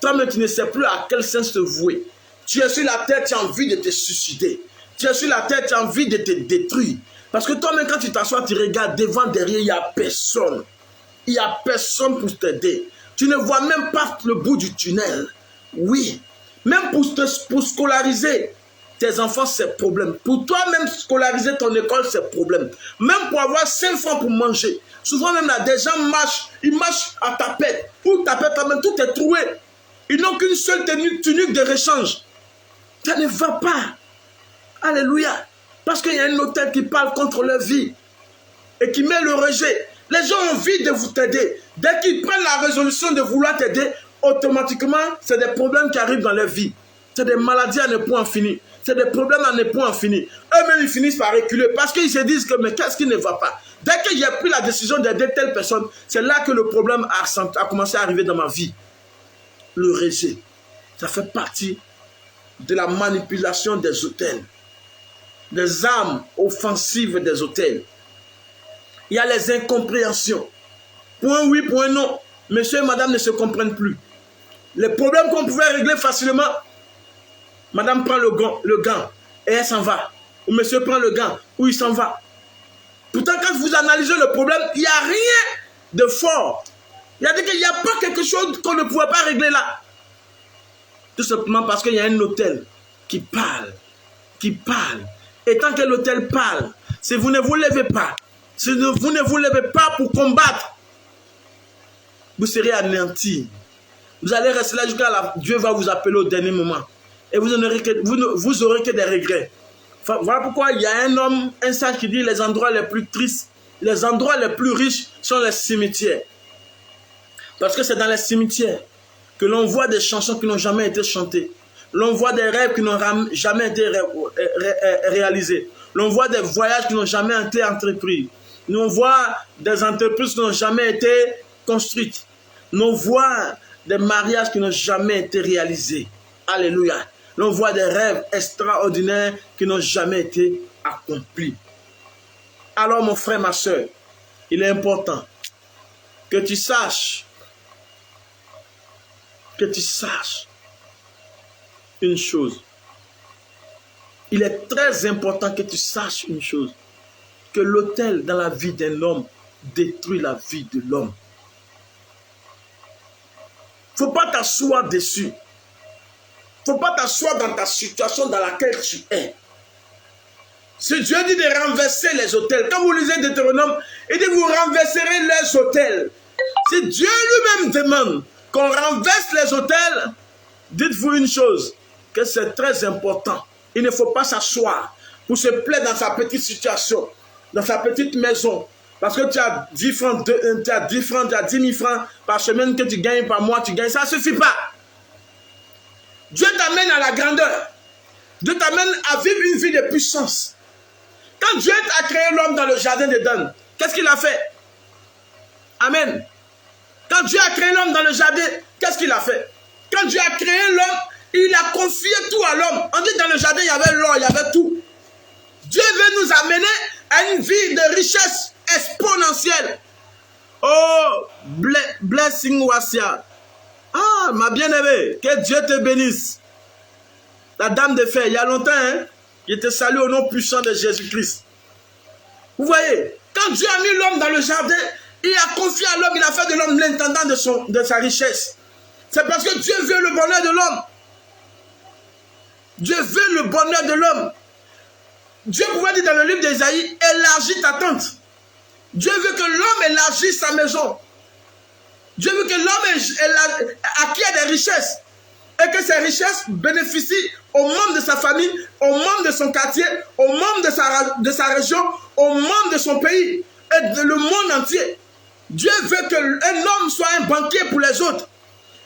Toi-même, tu ne sais plus à quel sens te vouer. Tu es sur la terre, tu as envie de te suicider. Tu es sur la terre, tu as envie de te détruire. Parce que toi-même, quand tu t'assois, tu regardes devant, derrière, il n'y a personne. Il n'y a personne pour t'aider. Tu ne vois même pas le bout du tunnel. Oui. Même pour scolariser tes enfants, c'est problème. Pour toi-même scolariser ton école, c'est problème. Même pour avoir 5 francs pour manger. Souvent même là, des gens marchent, ils marchent à tapette. Pour tapette, même tout est troué. Ils n'ont qu'une seule tunique de rechange. Ça ne va pas. Alléluia. Parce qu'il y a un autel qui parle contre leur vie et qui met le rejet. Les gens ont envie de vous t'aider. Dès qu'ils prennent la résolution de vouloir t'aider, automatiquement, c'est des problèmes qui arrivent dans leur vie. C'est des maladies à ne point en finir. C'est des problèmes à ne point en finir. Eux-mêmes, ils finissent par reculer parce qu'ils se disent que mais qu'est-ce qui ne va pas? Dès que j'ai pris la décision d'aider telle personne, c'est là que le problème a commencé à arriver dans ma vie. Le rejet, ça fait partie de la manipulation des autels. Des armes offensives des autels. Il y a les incompréhensions. Point oui, point non. Monsieur et madame ne se comprennent plus. Les problèmes qu'on pouvait régler facilement, madame prend le gant et elle s'en va. Ou monsieur prend le gant ou il s'en va. Pourtant, quand vous analysez le problème, il n'y a rien de fort. Il n'y a pas quelque chose qu'on ne pouvait pas régler là. Tout simplement parce qu'il y a un autel qui parle. Qui parle. Et tant que l'autel parle, si vous ne vous levez pas, si vous ne vous levez pas pour combattre, vous serez anéanti. Vous allez rester là jusqu'à là. Dieu va vous appeler au dernier moment. Et vous aurez que des regrets. Enfin, voilà pourquoi il y a un homme, un sage qui dit les endroits les plus tristes, les endroits les plus riches sont les cimetières. Parce que c'est dans les cimetières que l'on voit des chansons qui n'ont jamais été chantées. L'on voit des rêves qui n'ont jamais été réalisés. L'on voit des voyages qui n'ont jamais été entrepris. L'on voit des entreprises qui n'ont jamais été construites. L'on voit des mariages qui n'ont jamais été réalisés. Alléluia. L'on voit des rêves extraordinaires qui n'ont jamais été accomplis. Alors mon frère, ma soeur, il est important que tu saches une chose. Il est très important que tu saches une chose. Que l'autel dans la vie d'un homme détruit la vie de l'homme. Il ne faut pas t'asseoir dessus. Il ne faut pas t'asseoir dans ta situation dans laquelle tu es. Si Dieu dit de renverser les autels, quand vous lisez Deutéronome, il dit vous renverserez les autels. Si Dieu lui-même demande qu'on renverse les autels, dites-vous une chose, que c'est très important. Il ne faut pas s'asseoir pour se plaire dans sa petite situation, dans sa petite maison. Parce que tu as 10 francs, tu as 10 000 francs par semaine que tu gagnes par mois, tu gagnes. Ça ne suffit pas. Dieu t'amène à la grandeur. Dieu t'amène à vivre une vie de puissance. Quand Dieu a créé l'homme dans le jardin d'Éden, qu'est-ce qu'il a fait? Amen. Quand Dieu a créé l'homme dans le jardin, qu'est-ce qu'il a fait? Quand Dieu a créé l'homme, il a confié tout à l'homme. On dit dans le jardin, il y avait l'or, il y avait tout. Dieu veut nous amener à une vie de richesse exponentielle. Oh, blessing was here. Ah, Ah, ma bien-aimée, que Dieu te bénisse. La dame de fer, il y a longtemps, hein, je te salue au nom puissant de Jésus-Christ. Vous voyez, quand Dieu a mis l'homme dans le jardin, il a confié à l'homme, il a fait de l'homme l'intendant de sa richesse. C'est parce que Dieu veut le bonheur de l'homme. Dieu veut le bonheur de l'homme. Dieu pouvait dire dans le livre d'Ésaïe, élargis ta tente. Dieu veut que l'homme élargisse sa maison. Dieu veut que l'homme acquiert des richesses. Et que ces richesses bénéficient aux membres de sa famille, aux membres de son quartier, aux membres de sa région, aux membres de son pays et de le monde entier. Dieu veut qu'un homme soit un banquier pour les autres.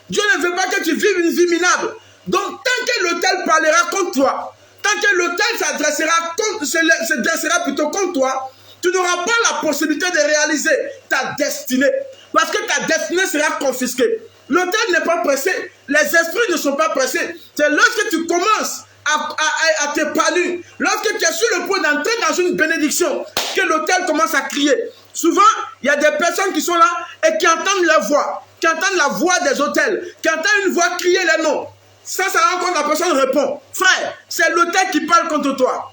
Dieu ne veut pas que tu vives une vie minable. Donc, tant que l'autel parlera contre toi, tant que l'autel se dressera plutôt contre toi, tu n'auras pas la possibilité de réaliser ta destinée. Parce que ta destinée sera confisquée. L'autel n'est pas pressé. Les esprits ne sont pas pressés. C'est lorsque tu commences à t'épanouir, lorsque tu es sur le point d'entrer dans une bénédiction, que l'autel commence à crier. Souvent, il y a des personnes qui sont là et qui entendent leur voix, qui entendent la voix des autels, qui entendent une voix crier les noms. Ça rend compte, la personne répond. Frère, c'est l'autel qui parle contre toi.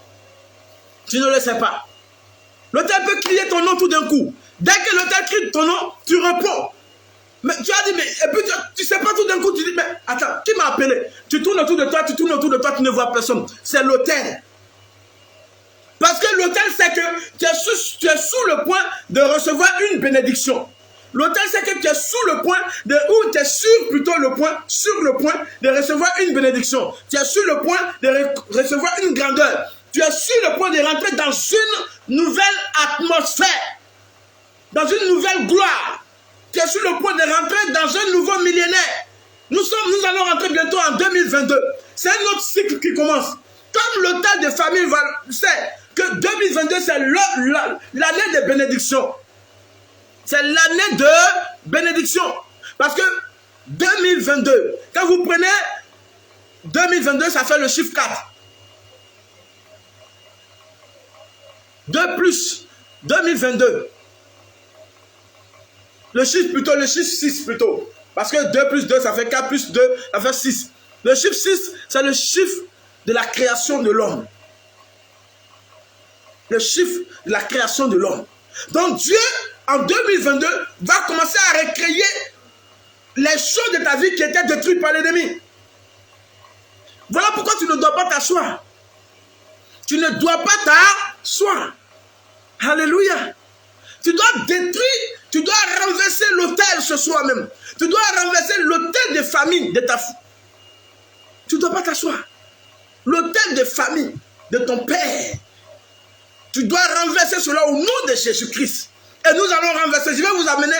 Tu ne le sais pas. L'autel peut crier ton nom tout d'un coup. Dès que l'autel crie ton nom, tu réponds. Mais tu as dit, mais et puis tu ne sais pas tout d'un coup, tu dis, mais attends, qui m'a appelé? Tu tournes autour de toi, tu ne vois personne. C'est l'autel. Parce que l'autel sait que tu es sous le point de recevoir une bénédiction. L'autel sait que tu es sur le point de recevoir une bénédiction. Tu es sur le point de recevoir une grandeur. Tu es sur le point de rentrer dans une nouvelle atmosphère, dans une nouvelle gloire. Tu es sur le point de rentrer dans un nouveau millénaire. Nous allons rentrer bientôt en 2022. C'est un autre cycle qui commence. Comme l'autel de famille sait que 2022, c'est l'année de bénédiction. C'est l'année de bénédiction. Parce que 2022, quand vous prenez 2022, ça fait le chiffre 4. 2 plus 2022. Le chiffre 6 plutôt. Parce que 2 plus 2, ça fait 4 plus 2, ça fait 6. Le chiffre 6, c'est le chiffre de la création de l'homme. Le chiffre de la création de l'homme. Donc Dieu, en 2022, va commencer à recréer les choses de ta vie qui étaient détruites par l'ennemi. Voilà pourquoi tu ne dois pas t'asseoir. Tu ne dois pas t'asseoir. Alléluia. Tu dois détruire, tu dois renverser l'autel ce soir même. Tu dois renverser l'autel de famille de ta fille. Tu ne dois pas t'asseoir. L'autel de famille de ton père. Tu dois renverser cela au nom de Jésus-Christ. Et nous allons renverser. Je vais vous amener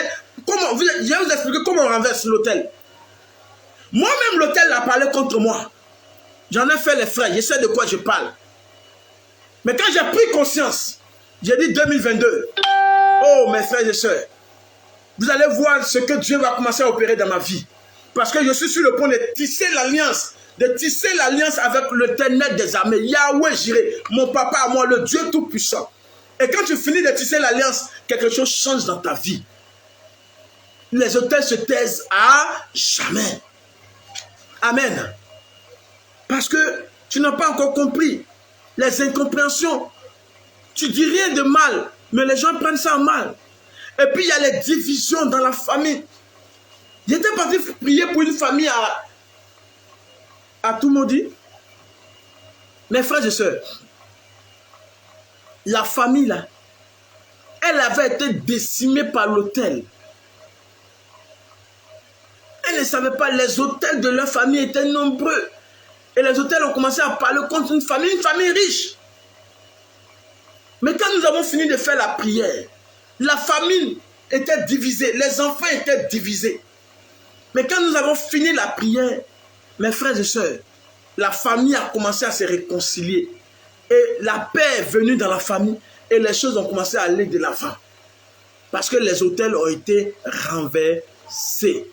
comment. Je vais vous expliquer comment on renverse l'autel. Moi-même, l'autel a parlé contre moi. J'en ai fait les frais. Je sais de quoi je parle. Mais quand j'ai pris conscience, j'ai dit 2022. Oh, mes frères et sœurs, vous allez voir ce que Dieu va commencer à opérer dans ma vie. Parce que je suis sur le point de tisser l'alliance. De tisser l'alliance avec l'Éternel des armées. Yahweh Jireh, mon papa à moi, le Dieu tout-puissant. Et quand tu finis de tisser l'alliance, quelque chose change dans ta vie. Les autels se taisent à jamais. Amen. Parce que tu n'as pas encore compris les incompréhensions. Tu dis rien de mal, mais les gens prennent ça en mal. Et puis il y a les divisions dans la famille. J'étais parti prier pour une famille à tout maudit. Mes frères et sœurs, la famille là, elle avait été décimée par l'autel. Elle ne savait pas, les autels de leur famille étaient nombreux. Et les autels ont commencé à parler contre une famille riche. Mais quand nous avons fini de faire la prière, la famille était divisée, les enfants étaient divisés. Mais quand nous avons fini la prière, mes frères et sœurs, la famille a commencé à se réconcilier. Et la paix est venue dans la famille et les choses ont commencé à aller de l'avant. Parce que les autels ont été renversés.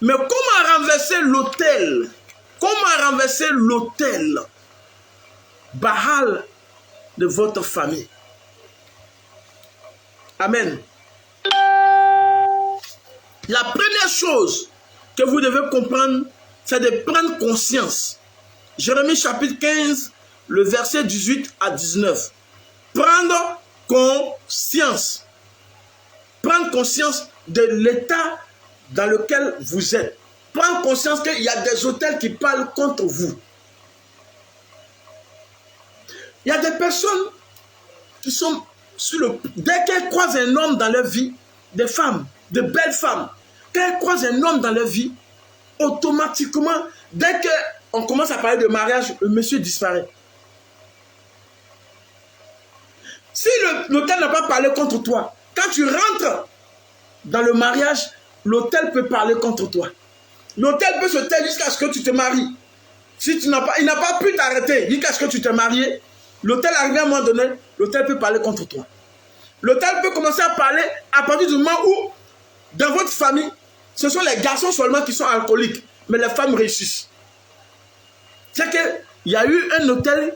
Mais comment renverser l'autel? Comment renverser l'autel Baal de votre famille? Amen. La première chose que vous devez comprendre, c'est de prendre conscience. Jérémie chapitre 15, le verset 18 à 19. Prendre conscience. Prendre conscience de l'état dans lequel vous êtes. Prendre conscience qu'il y a des autels qui parlent contre vous. Il y a des personnes qui sont sur le... Dès qu'elles croisent un homme dans leur vie, des femmes, de belles femmes, quand elles croisent un homme dans leur vie, automatiquement, dès qu'on commence à parler de mariage, le monsieur disparaît. Si l'autel n'a pas parlé contre toi, quand tu rentres dans le mariage, l'autel peut parler contre toi. L'autel peut se taire jusqu'à ce que tu te maries. Si tu n'as pas, il n'a pas pu t'arrêter jusqu'à ce que tu te maries. L'autel arrive à un moment donné, l'autel peut parler contre toi. L'autel peut commencer à parler à partir du moment où, dans votre famille, ce sont les garçons seulement qui sont alcooliques, mais les femmes réussissent. C'est qu'il y a eu un autel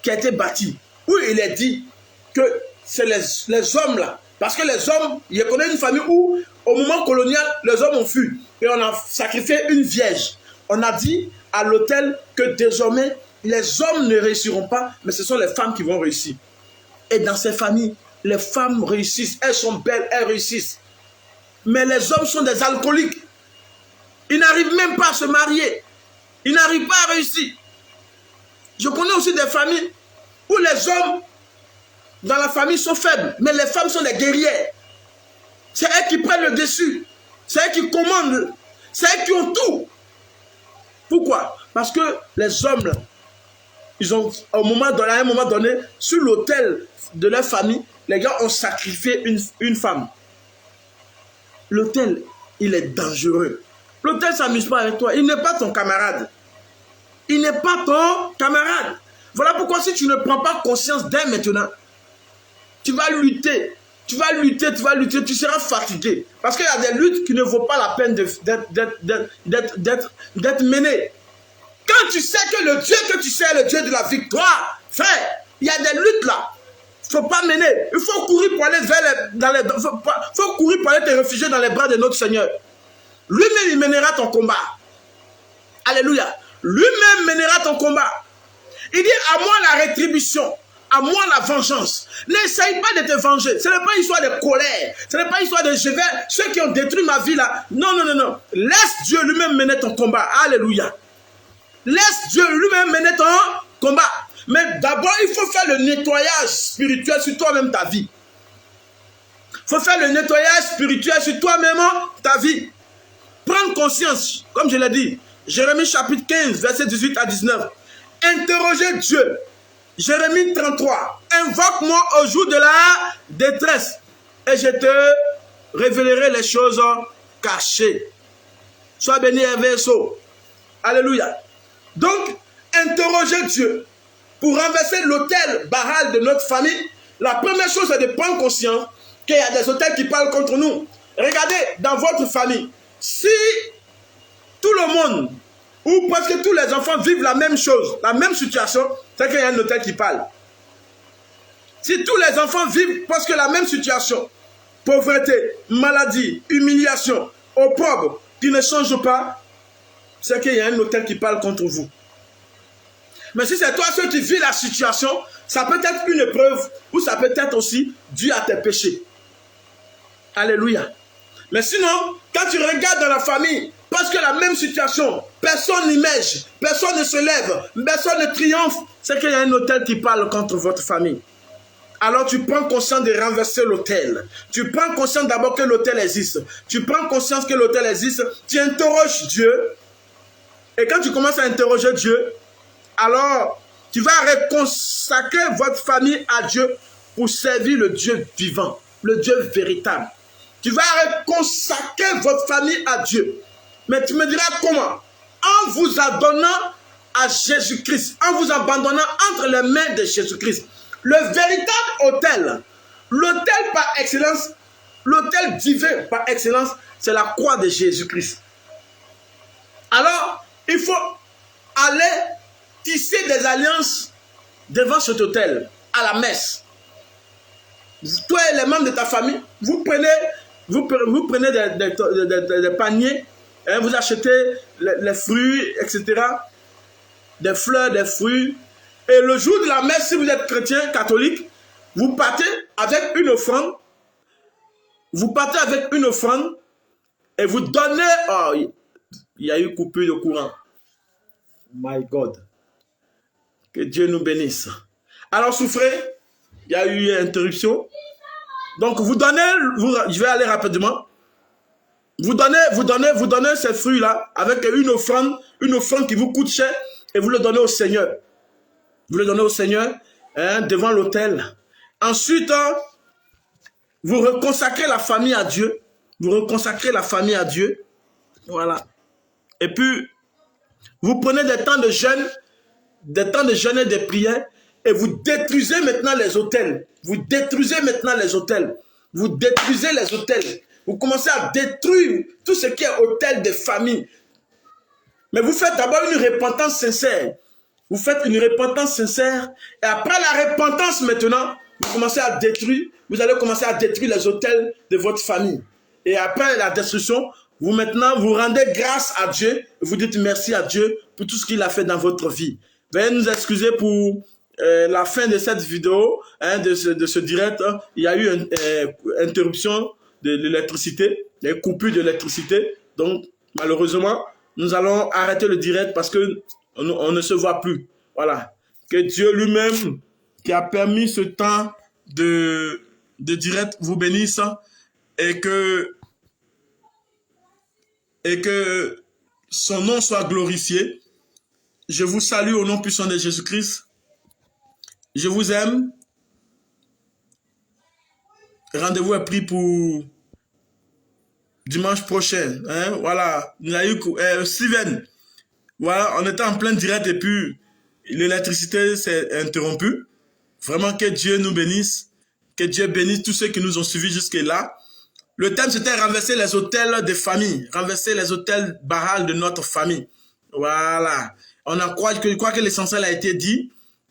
qui a été bâti, où il est dit que c'est les hommes là. Parce que les hommes, il y a une famille où, au moment colonial, les hommes ont fui. Et on a sacrifié une vierge. On a dit à l'autel que désormais, les hommes ne réussiront pas, mais ce sont les femmes qui vont réussir. Et dans ces familles, les femmes réussissent. Elles sont belles, elles réussissent. Mais les hommes sont des alcooliques. Ils n'arrivent même pas à se marier. Ils n'arrivent pas à réussir. Je connais aussi des familles où les hommes dans la famille sont faibles, mais les femmes sont des guerrières. C'est elles qui prennent le dessus. C'est elles qui commandent. C'est elles qui ont tout. Pourquoi? Parce que les hommes, là, ils ont, à un moment donné, sur l'autel de leur famille, les gars ont sacrifié une femme. L'autel, il est dangereux. L'autel ne s'amuse pas avec toi. Il n'est pas ton camarade. Il n'est pas ton camarade. Voilà pourquoi si tu ne prends pas conscience dès maintenant, tu vas lutter. Tu vas lutter, tu seras fatigué. Parce qu'il y a des luttes qui ne vaut pas la peine d'être menées. Quand tu sais que le Dieu que tu sais est le Dieu de la victoire, frère, il y a des luttes là. Il ne faut pas mener. Il faut courir pour aller faut courir pour aller te réfugier dans les bras de notre Seigneur. Lui-même, il mènera ton combat. Alléluia. Lui-même mènera ton combat. Il dit, à moi la rétribution, à moi la vengeance. N'essaye pas de te venger. Ce n'est pas une histoire de colère. Ce n'est pas une histoire de je vais, ceux qui ont détruit ma vie là. Non, non, non, non. Laisse Dieu lui-même mener ton combat. Alléluia. Laisse Dieu lui-même mener ton combat. Mais d'abord, il faut faire le nettoyage spirituel sur toi-même, ta vie. Il faut faire le nettoyage spirituel sur toi-même, ta vie. Prendre conscience, comme je l'ai dit, Jérémie chapitre 15, verset 18 à 19. Interrogez Dieu. Jérémie 33. Invoque-moi au jour de la détresse et je te révélerai les choses cachées. Sois béni, Verso. Alléluia. Donc, interrogez Dieu. Pour renverser l'autel Baal de notre famille, la première chose c'est de prendre conscience qu'il y a des autels qui parlent contre nous. Regardez, dans votre famille, si tout le monde, ou presque tous les enfants vivent la même chose, la même situation, c'est qu'il y a un autel qui parle. Si tous les enfants vivent presque la même situation, pauvreté, maladie, humiliation, opprobre, qui ne change pas, c'est qu'il y a un autel qui parle contre vous. Mais si c'est toi seul qui vis la situation, ça peut être une épreuve ou ça peut être aussi dû à tes péchés. Alléluia. Mais sinon, quand tu regardes dans la famille, parce que la même situation, personne n'émerge, personne ne se lève, personne ne triomphe, c'est qu'il y a un autel qui parle contre votre famille. Alors tu prends conscience de renverser l'autel. Tu prends conscience d'abord que l'autel existe. Tu prends conscience que l'autel existe. Tu interroges Dieu. Et quand tu commences à interroger Dieu, alors tu vas reconsacrer votre famille à Dieu pour servir le Dieu vivant, le Dieu véritable. Tu vas reconsacrer votre famille à Dieu. Mais tu me diras comment? En vous adonnant à Jésus-Christ, en vous abandonnant entre les mains de Jésus-Christ. Le véritable autel, l'autel par excellence, l'autel divin par excellence, c'est la croix de Jésus-Christ. Alors, il faut aller tisser des alliances devant cet autel, à la messe. Toi et les membres de ta famille, vous prenez des paniers hein, vous achetez les fruits, etc. Des fleurs, des fruits. Et le jour de la messe, si vous êtes chrétien, catholique, vous partez avec une offrande. Vous partez avec une offrande et vous donnez... Oh, il y a eu coupure de courant. My God. Que Dieu nous bénisse. Alors, souffrez. Il y a eu une interruption. Donc, vous donnez... je vais aller rapidement. Vous donnez ces fruits-là avec une offrande qui vous coûte cher et vous le donnez au Seigneur. Vous le donnez au Seigneur hein, devant l'autel. Ensuite, vous reconsacrez la famille à Dieu. Vous reconsacrez la famille à Dieu. Voilà. Et puis, vous prenez des temps de jeûne et de prières et vous détruisez maintenant les autels. Vous détruisez maintenant les autels. Vous détruisez les autels. Vous commencez à détruire tout ce qui est autel des familles. Mais vous faites d'abord une repentance sincère. Vous faites une repentance sincère. Et après la repentance maintenant, vous commencez à détruire. Vous allez commencer à détruire les autels de votre famille. Et après la destruction, vous rendez grâce à Dieu. Vous dites merci à Dieu pour tout ce qu'il a fait dans votre vie. Veuillez nous excuser pour la fin de cette vidéo, hein, de ce direct. Il y a eu une interruption de l'électricité, des coupures d'électricité. Donc, malheureusement, nous allons arrêter le direct parce que on ne se voit plus. Voilà. Que Dieu lui-même, qui a permis ce temps de direct, vous bénisse et que son nom soit glorifié. Je vous salue au nom puissant de Jésus-Christ. Je vous aime. Rendez-vous est pris pour dimanche prochain. Hein? Voilà. Steven. Voilà, on était en plein direct et puis l'électricité s'est interrompue. Vraiment que Dieu nous bénisse. Que Dieu bénisse tous ceux qui nous ont suivis jusque-là. Le thème c'était renverser les autels de famille. Renverser les autels barals de notre famille. Voilà. Je crois que l'essentiel a été dit.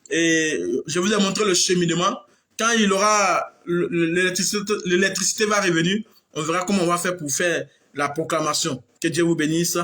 Et je vous ai montré le cheminement. Quand il aura l'électricité va revenir, on verra comment on va faire pour faire la proclamation. Que Dieu vous bénisse.